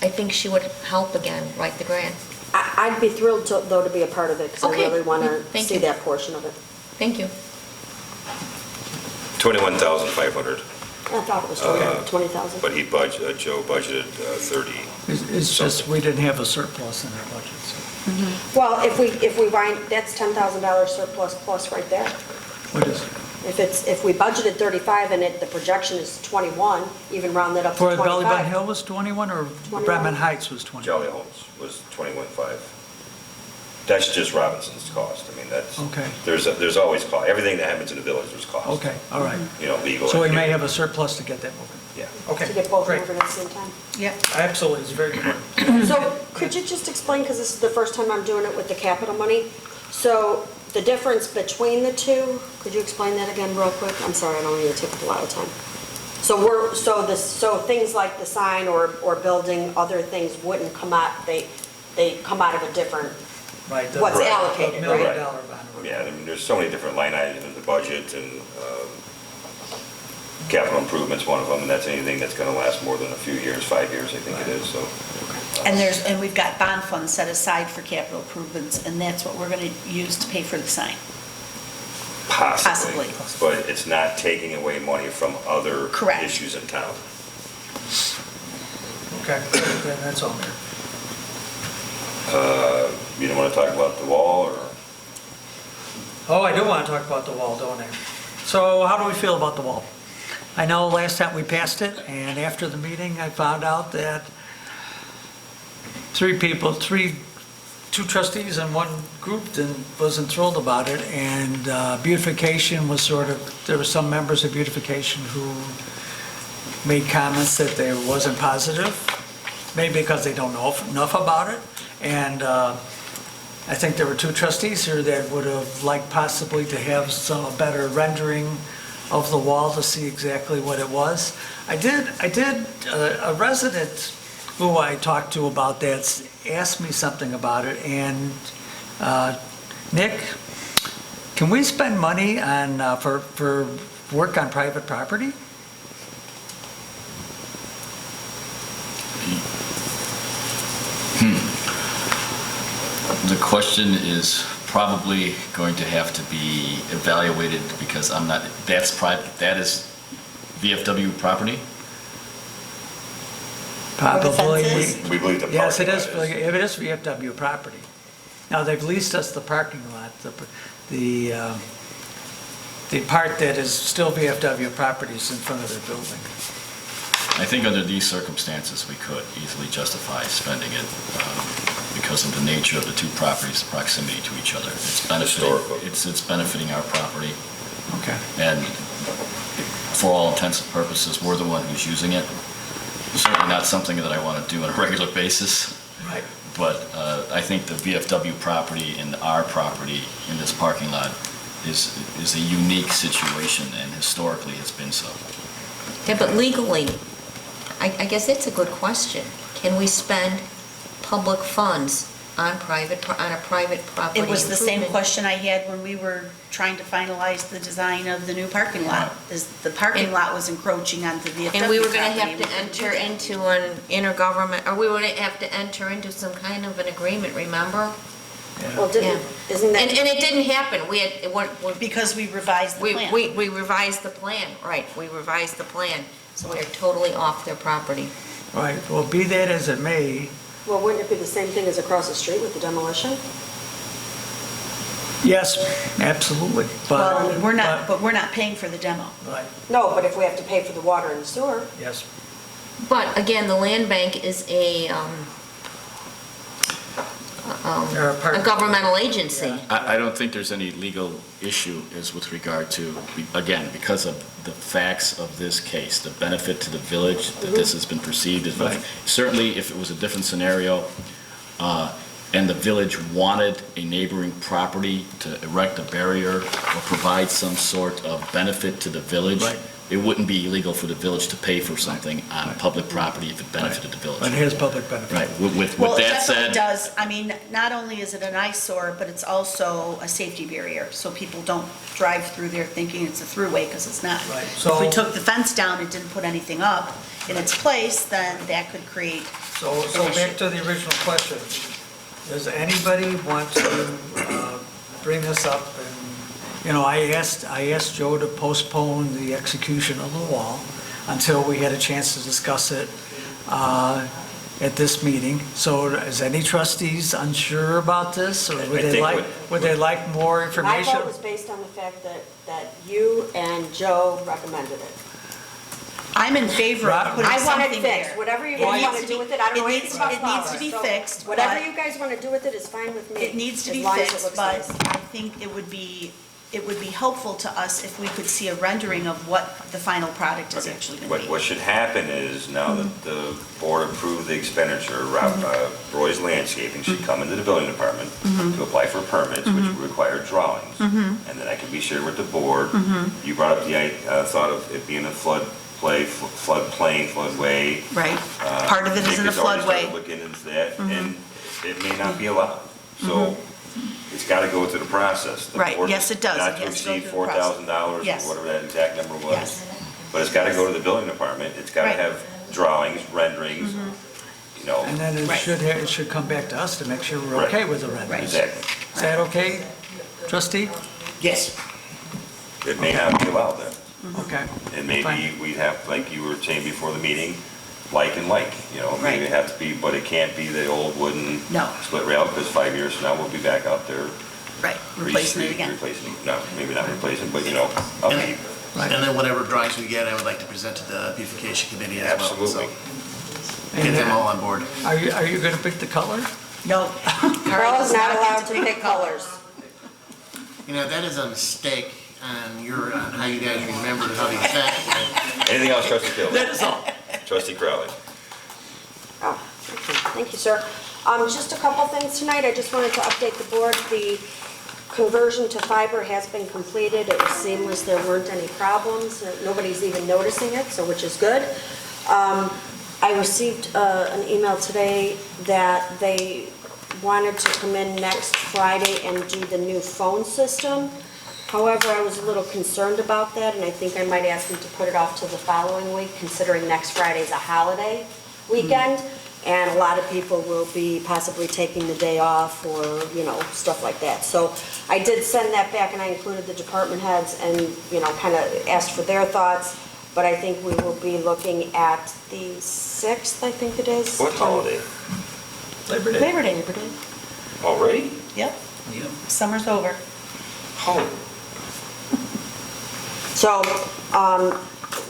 I think she would help again, write the grant. I'd be thrilled though to be a part of it, because I Okay. really want to Thank see you. that portion of it. Thank you. 21,500, I thought it was 20,000. but Joe budgeted 30. It's just, we didn't have a surplus in our budget, so. Well, if we wind, that's $10,000 surplus plus right there. What is, If we budgeted 35 and the projection is 21, even round that up to for 25. Belly Button Hill was 21, or 21. Bremen Heights was 21? Jolly Homes was 21.5. That's just Robinson's cost. I mean, that's, Okay. there's always cost. Everything that happens in the village, there's cost. Okay, all right. You know, legal. So we may have a surplus to get that moving. Yeah. Okay, To get both great. moving at the same time. Yep. Absolutely, it's very good. So could you just explain, because this is the first time I'm doing it with the capital money, so the difference between the two, could you explain that again real quick? I'm sorry, I don't mean to take up a lot of time. So things like the sign or building, other things wouldn't come out, they come out of a different, Right. the- What's the allocated, $1 million right? bond. Yeah, I mean, there's so many different line items in the budget, and capital improvements one of them, and that's anything that's going to last more than a few years, 5 years, I think it is, so. And we've got bond funds set aside for capital improvements, and that's what we're going to use to pay for the sign. Possibly. Possibly. But it's not taking away money from other Correct. issues in town. Okay, then that's all there. You don't want to talk about the wall, or? Oh, I do want to talk about the wall, don't I? So how do we feel about the wall? I know last time we passed it, and after the meeting, I found out that three two trustees in one group wasn't thrilled about it, and beautification was there were some members of beautification who made comments that they wasn't positive, maybe because they don't know enough about it, and I think there were two trustees here that would have liked possibly to have a better rendering of the wall to see exactly what it was. A resident who I talked to about that asked me something about it, and Nick, can we spend money on, for work on private property? The question is probably going to have to be evaluated because I'm not, that's private, that is VFW property? the Probably. fences? We believe the parking lot Yes, it is VFW property. Now, they've leased us the parking lot, the part that is still VFW property is in front of their building. I think under these circumstances, we could easily justify spending it because of the nature of the two properties, proximity to each other. It's benefiting, Historical. it's benefiting our property, Okay. and for all intents and purposes, we're the one who's using it. Certainly not something that I want to do on a regular basis, Right. but I think the VFW property and our property in this parking lot is a unique situation, and historically it's been so. Yeah, but legally, I guess it's a good question. Can we spend public funds on a private property It was the same improvement? question I had when we were trying to finalize the design of the new parking lot, is the parking And- lot was encroaching on the VFW property. And we were gonna have and to we couldn't do enter that. into an intergovernment, or we were gonna have to enter into some kind of an agreement, remember? Well, Yeah. isn't And that, it didn't happen. We had, Because we revised the plan. we revised the plan, right, we revised the plan, so we are totally off their property. Right, well, be that as it may, well, wouldn't it be the same thing as across the street with the demolition? yes, absolutely, but. Well, we're not paying for the demo. Right, No, but if we have to pay for the water and sewer, yes. But again, the land bank is a They're a part- governmental agency. I don't think there's any legal issue is with regard to, again, because of the facts of this case, the benefit to the village that this has been perceived as. Right. Certainly, if it was a different scenario, and the village wanted a neighboring property to erect a barrier or provide some sort of benefit to the village, Right. it wouldn't be illegal for the village to pay for something on public property if it benefited the village. But it has public benefit. Right, with Well, it that definitely said, does. I mean, not only is it an eyesore, but it's also a safety barrier, so people don't drive through there thinking it's a throughway, because it's not. Right, If we so- took the fence down and didn't put anything up in its place, then that could create, So back to the original question. Does anybody want to bring this up? And, I asked Joe to postpone the execution of the wall until we had a chance to discuss it at this meeting. So is any trustees unsure about this, or would they like more my information? vote was based on the fact that you and Joe recommended it. I'm in favor of putting I want it something there. fixed, whatever you It guys needs want to to do be- with it, I don't know it anything needs- about it needs to flowers, be so fixed, Whatever but- you guys want to do with it is fine with me. It needs to be as long as it fixed, looks but nice. I think it would be helpful to us if we could see a rendering of what the final product is actually going to be. What should happen is, now that the board approved the expenditure, Roy's Landscaping should come into the building department to apply for permits, which require drawings. And then I can be shared with the board. You brought up the thought of it being a floodplain, floodway. Right. Part of it is in a Nick has already started floodway. looking into that, and it may not be allowed. So it's got to go through the process. The Right. board- Yes, it does. Not It to has to go exceed through the process. $4,000, or Yes. whatever that exact number was. Yes. But it's got to go to the building department, it's got to Right. have drawings, renderings, And then Right. it should come back to us to make sure we're Right. okay with the rent. Right. exactly. Is that okay, trustee? Yes. It may not be allowed then. Okay. And maybe Fine. we'd have, like you were saying before the meeting, like and like, maybe it Right. have to be, but it can't be the old wooden No. split rail, because 5 years from now, we'll be back out there. Right, replacing it again. Replacing, no, maybe not replacing, but, upkeep. Right. And then whatever drawings we get, I would like to present to the beautification committee as well. Absolutely. So get them all on board. Are you going to pick the color? No, Carl is not allowed to pick colors. You know, that is a mistake on how you guys remember how to fact. Anything else, trustee Killen? That is all. Trustee Crowley? Oh, okay. Thank you, sir. Just a couple things tonight. I just wanted to update the board. The conversion to fiber has been completed. It was seamless. There weren't any problems. Nobody's even noticing it, so which is good. I received an email today that they wanted to come in next Friday and do the new phone system. However, I was a little concerned about that, and I think I might ask them to put it off to the following week, considering next Friday's a holiday weekend, and a lot of people will be possibly taking the day off or, you know, stuff like that. So I did send that back, and I included the department heads and, you know, kind of asked for their thoughts, but I think we will be looking at the 6th, I think it is. What holiday? Labor Day. Labor Day. Labor Day. Already? Yep, Yep. summer's over. Oh. So,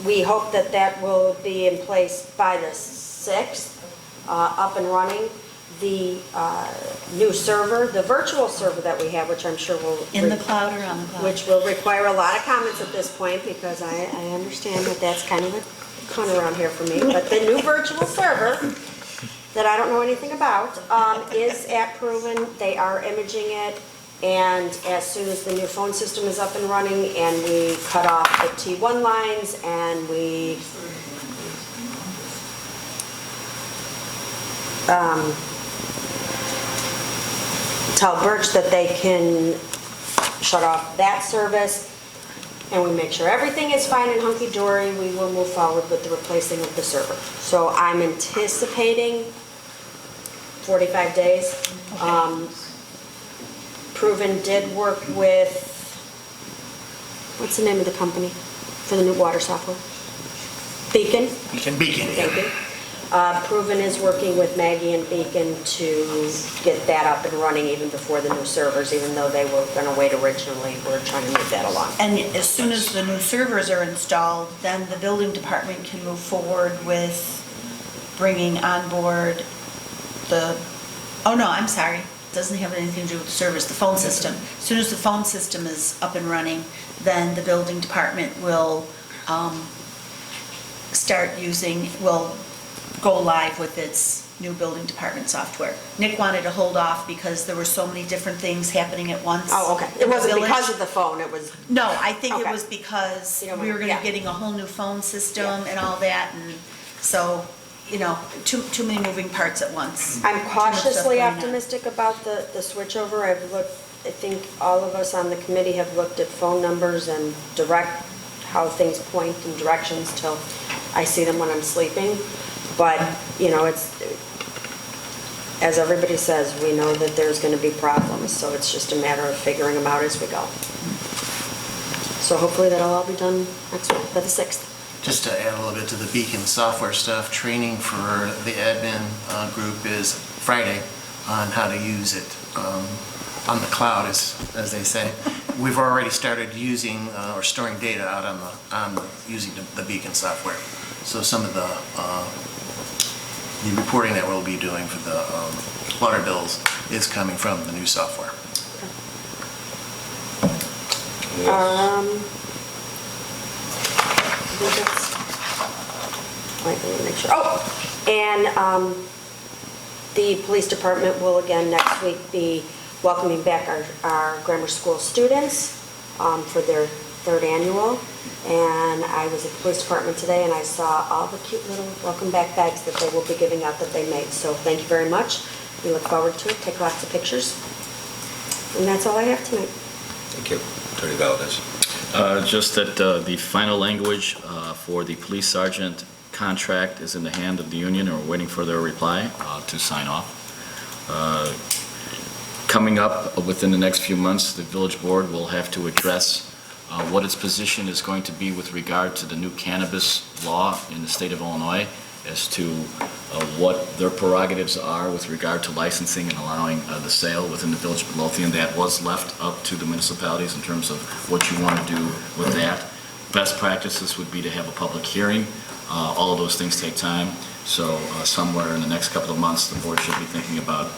we hope that that will be in place by the 6th, up and running. The new server, the virtual server that we have, which I'm sure will... In the cloud or on the cloud? Which will require a lot of comments at this point, because I understand that that's kind of a fun around here for me. But the new virtual server, that I don't know anything about, is at Proven. They are imaging it. And as soon as the new phone system is up and running and we cut off the T1 lines and we tell Birch that they can shut off that service and we make sure everything is fine and hunky-dory, we will move forward with the replacing of the server. So I'm anticipating 45 days. Proven did work with, what's the name of the company for the new water software? Beacon? Beacon, Thank you. Proven is working with Maggie and Beacon to get that up and running even before the new servers, even though they were going to wait originally. We're trying to move that along. And as soon as the new servers are installed, then the building department can move forward with bringing on board oh no, I'm sorry. Doesn't have anything to do with the service, the phone system. As soon as the phone system is up and running, then the building department will will go live with its new building department software. Nick wanted to hold off because there were so many different things happening at once. Oh, okay. It wasn't because of the phone, it was, No, I think it Okay. was because You don't we were want- gonna yeah. be getting a whole new phone system and all that, and so, you know, too many moving parts at once. I'm Too much stuff cautiously going on. optimistic about the switchover. I've looked, I think all of us on the committee have looked at phone numbers and how things point in directions till I see them when I'm sleeping. But, you know, it's, as everybody says, we know that there's going to be problems, so it's just a matter of figuring them out as we go. So hopefully that'll all be done next week, by the 6th. Just to add a little bit to the Beacon software stuff, training for the admin group is Friday on how to use it on the cloud, as they say. We've already started using or storing data out using the Beacon software. So some of the reporting that we'll be doing for the water bills is coming from the new software. I think that's, wait, let me make sure. Oh, and the police department will again next week be welcoming back our grammar school students for their 3rd annual. And I was at the police department today and I saw all the cute little welcome back bags that they will be giving out that they made. So thank you very much. We look forward to it. Take lots of pictures. And that's all I have tonight. Thank you. Attorney Valdez. Just that the final language for the police sergeant contract is in the hand of the union, and we're waiting for their reply to sign off. Coming up within the next few months, the village board will have to address what its position is going to be with regard to the new cannabis law in the state of Illinois, as to what their prerogatives are with regard to licensing and allowing the sale within the village of Midlothian. That was left up to the municipalities in terms of what you want to do with that. Best practices would be to have a public hearing. All of those things take time, so somewhere in the next couple of months, the board should be thinking about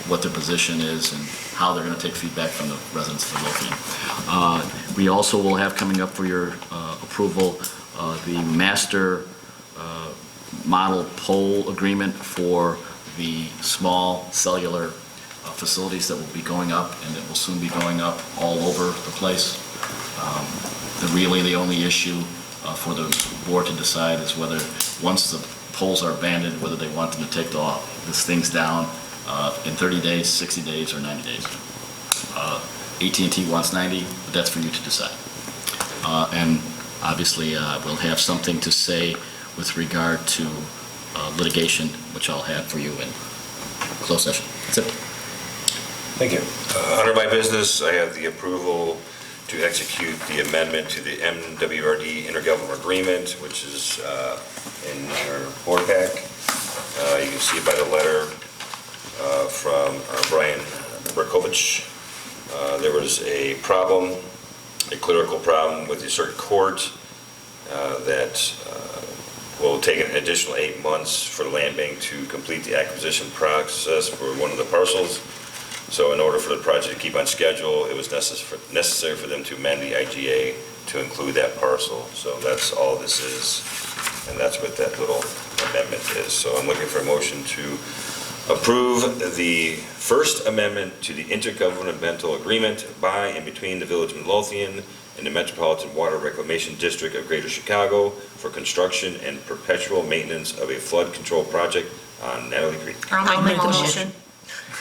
what their position is and how they're going to take feedback from the residents of Midlothian. We also will have coming up for your approval the master model pole agreement for the small cellular facilities that will be going up and that will soon be going up all over the place. Really, the only issue for the board to decide is whether, once the poles are abandoned, whether they want them to take these things down in 30 days, 60 days, or 90 days. AT&T wants 90, but that's for you to decide. And obviously, we'll have something to say with regard to litigation, which I'll have for you in closed session. That's it. Thank you. Under my business, I have the approval to execute the amendment to the MWRD intergovernmental agreement, which is in your board pack. You can see by the letter from Brian Berkovich. There was a problem, a clerical problem with the circuit court that will take an additional 8 months for the land bank to complete the acquisition process for one of the parcels. So in order for the project to keep on schedule, it was necessary for them to amend the IGA to include that parcel. So that's all this is, and that's what that little amendment is. So I'm looking for a motion to approve the first amendment to the intergovernmental agreement by and between the Village of Midlothian and the Metropolitan Water Reclamation District of Greater Chicago for construction and perpetual maintenance of a flood control project on Natalie Creek. I'll make the motion.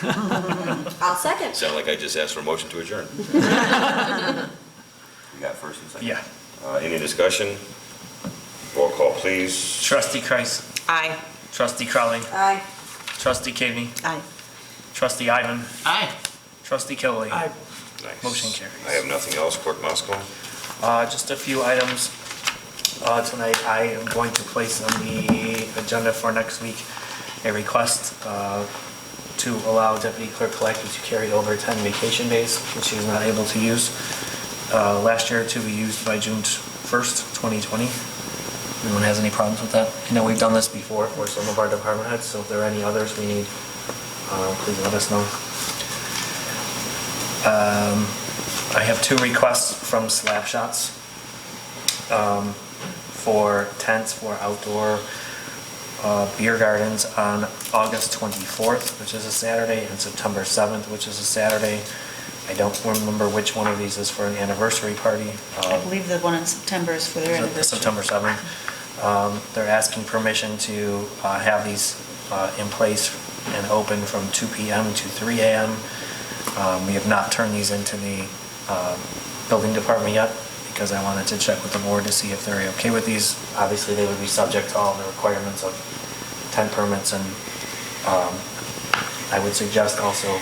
I'll second. Sound like I just asked for a motion to adjourn. You got first and second? Yeah. Any discussion? Roll call, please. Trustee Kreis. Aye. Trustee Crowley. Aye. Trustee Kaveny. Aye. Trustee Ivan. Aye. Trustee Killelea. Aye. Nice. Motion carries. I have nothing else. Clerk Moscow? Just a few items tonight. I am going to place on the agenda for next week a request to allow Deputy Clerk Collector to carry over 10 vacation days, which she was not able to use last year, to be used by June 1st, 2020. Anyone has any problems with that? I know we've done this before for some of our department heads, so if there are any others we need, please let us know. I have 2 requests from Slapshots for tents for outdoor beer gardens on August 24th, which is a Saturday, and September 7th, which is a Saturday. I don't remember which one of these is for an anniversary party. I believe the one in September is for their anniversary. September 7th. They're asking permission to have these in place and open from 2 p.m. to 3 a.m. We have not turned these into the building department yet, because I wanted to check with the board to see if they're okay with these. Obviously, they would be subject to all the requirements of tent permits, and I would suggest also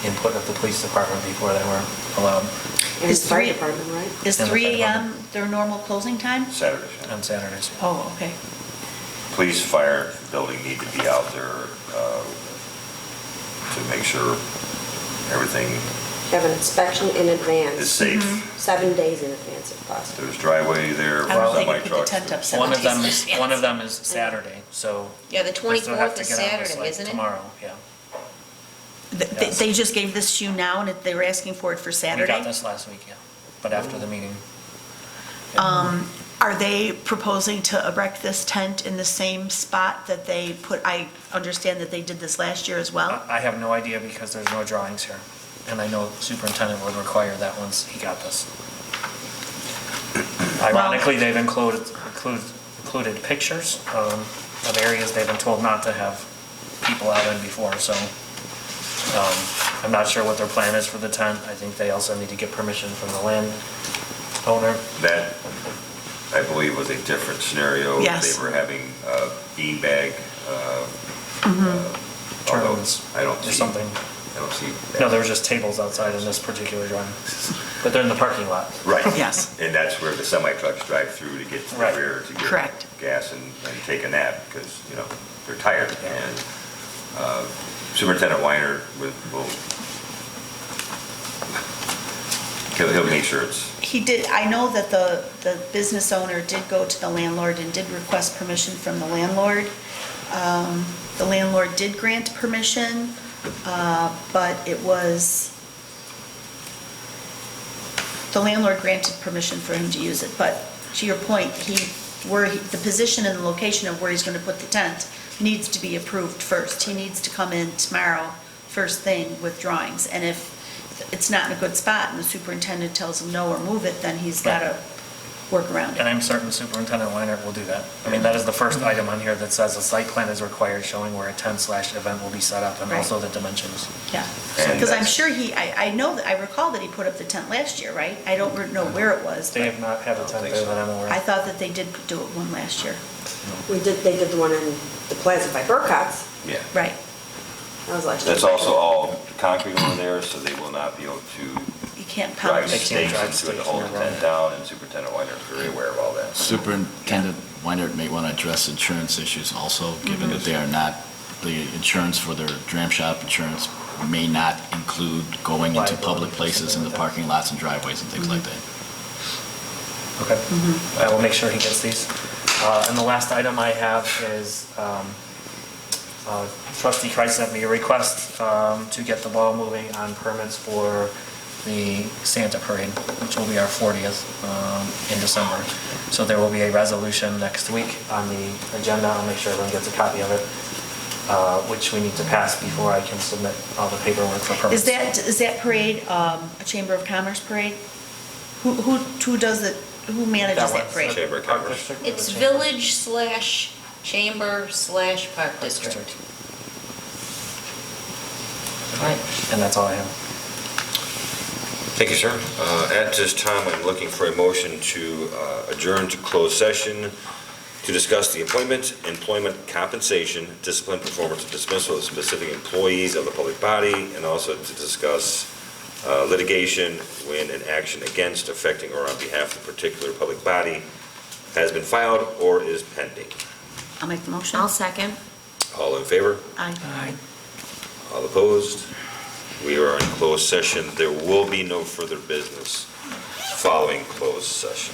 input of the police department before they were allowed And Is the fire 3 department, right? Is And the 3 fire a.m. their normal closing time? Saturday. on Saturdays. Oh, okay. Police, fire, building need to be out there to make sure everything Have an inspection in advance. is safe. 7 days in advance if possible. There's driveway there, I don't think semi you put the trucks. tent up One 7 of them days. is, one of them is Saturday, so. Yeah, the we still have 24th to is get on this, Saturday, like, isn't it? Tomorrow, yeah. They just gave this to you now, and they were asking for it for We Saturday? got this last week, yeah, but after the meeting. Are they proposing to erect this tent in the same spot that they put, I understand that they did this last year as well? I have no idea because there's no drawings here, and I know superintendent would require that once he got this. Ironically, they've included pictures of areas they've been told not to have people out in before, so I'm not sure what their plan is for the tent. I think they also need to get permission from the land owner. That, I believe, was a different scenario. Yes. They were having a beanbag. Tournaments I don't or see. something. I don't see. No, there was just tables outside in this particular drawing, but they're in the parking lot. Right. Yes. And that's where the semi trucks drive through to get to the Right. rear to get Correct. gas and take a nap because, you know, they're tired. And Superintendent Weiner will, he'll make sure it's, He did, I know that the business owner did go to the landlord and did request permission from the landlord. The landlord did grant permission. but it was, the landlord granted permission for him to use it, but to your point, the position and the location of where he's going to put the tent needs to be approved first. He needs to come in tomorrow, first thing, with drawings, and if it's not in a good spot and the superintendent tells him no or move it, then he's got to work around And it. I'm certain Superintendent Weiner will do that. I mean, that is the first item on here that says a site plan is required showing where a tent/event will be set up and Right. also the dimensions. Yeah, And because I'm that's- sure I recall that he put up the tent last year, right? I don't know where it was, They but have not had a tent there that I'm aware I of. thought that they did do it one last year. They did the one in the plaza by Burkhart's. Yeah. Right. That was last year. That's also all concrete over there, so they will not be able to You can't drive pound They it. can't stakes drive into it to stakes hold in the the tent road. down, and Superintendent Weiner is very aware of all that. Superintendent Weiner may want to address insurance issues also, given that they are not, the insurance for their dram shop insurance may not include going into public places in the parking lots and driveways and things like that. Okay. I will make sure he gets these. And the last item I have is trustee Kreis sent me a request to get the ball moving on permits for the Santa Parade, which will be our 40th in December. So there will be a resolution next week on the agenda. I'll make sure everyone gets a copy of it, which we need to pass before I can submit all the paperwork for permits. Is that parade a Chamber of Commerce parade? Who does it, who manages that one's parade? the Chamber of Park Commerce. District or the It's Chamber? village/chamber/park district. Right. And that's all I have. Thank you, sir. At this time, I'm looking for a motion to adjourn to closed session to discuss the employment compensation, discipline, performance, and dismissal of specific employees of the public body, and also to discuss litigation when an action against, affecting, or on behalf of a particular public body has been filed or is pending. I'll make the motion. I'll second. All in favor? Aye. All opposed? We are in closed session. There will be no further business following closed session.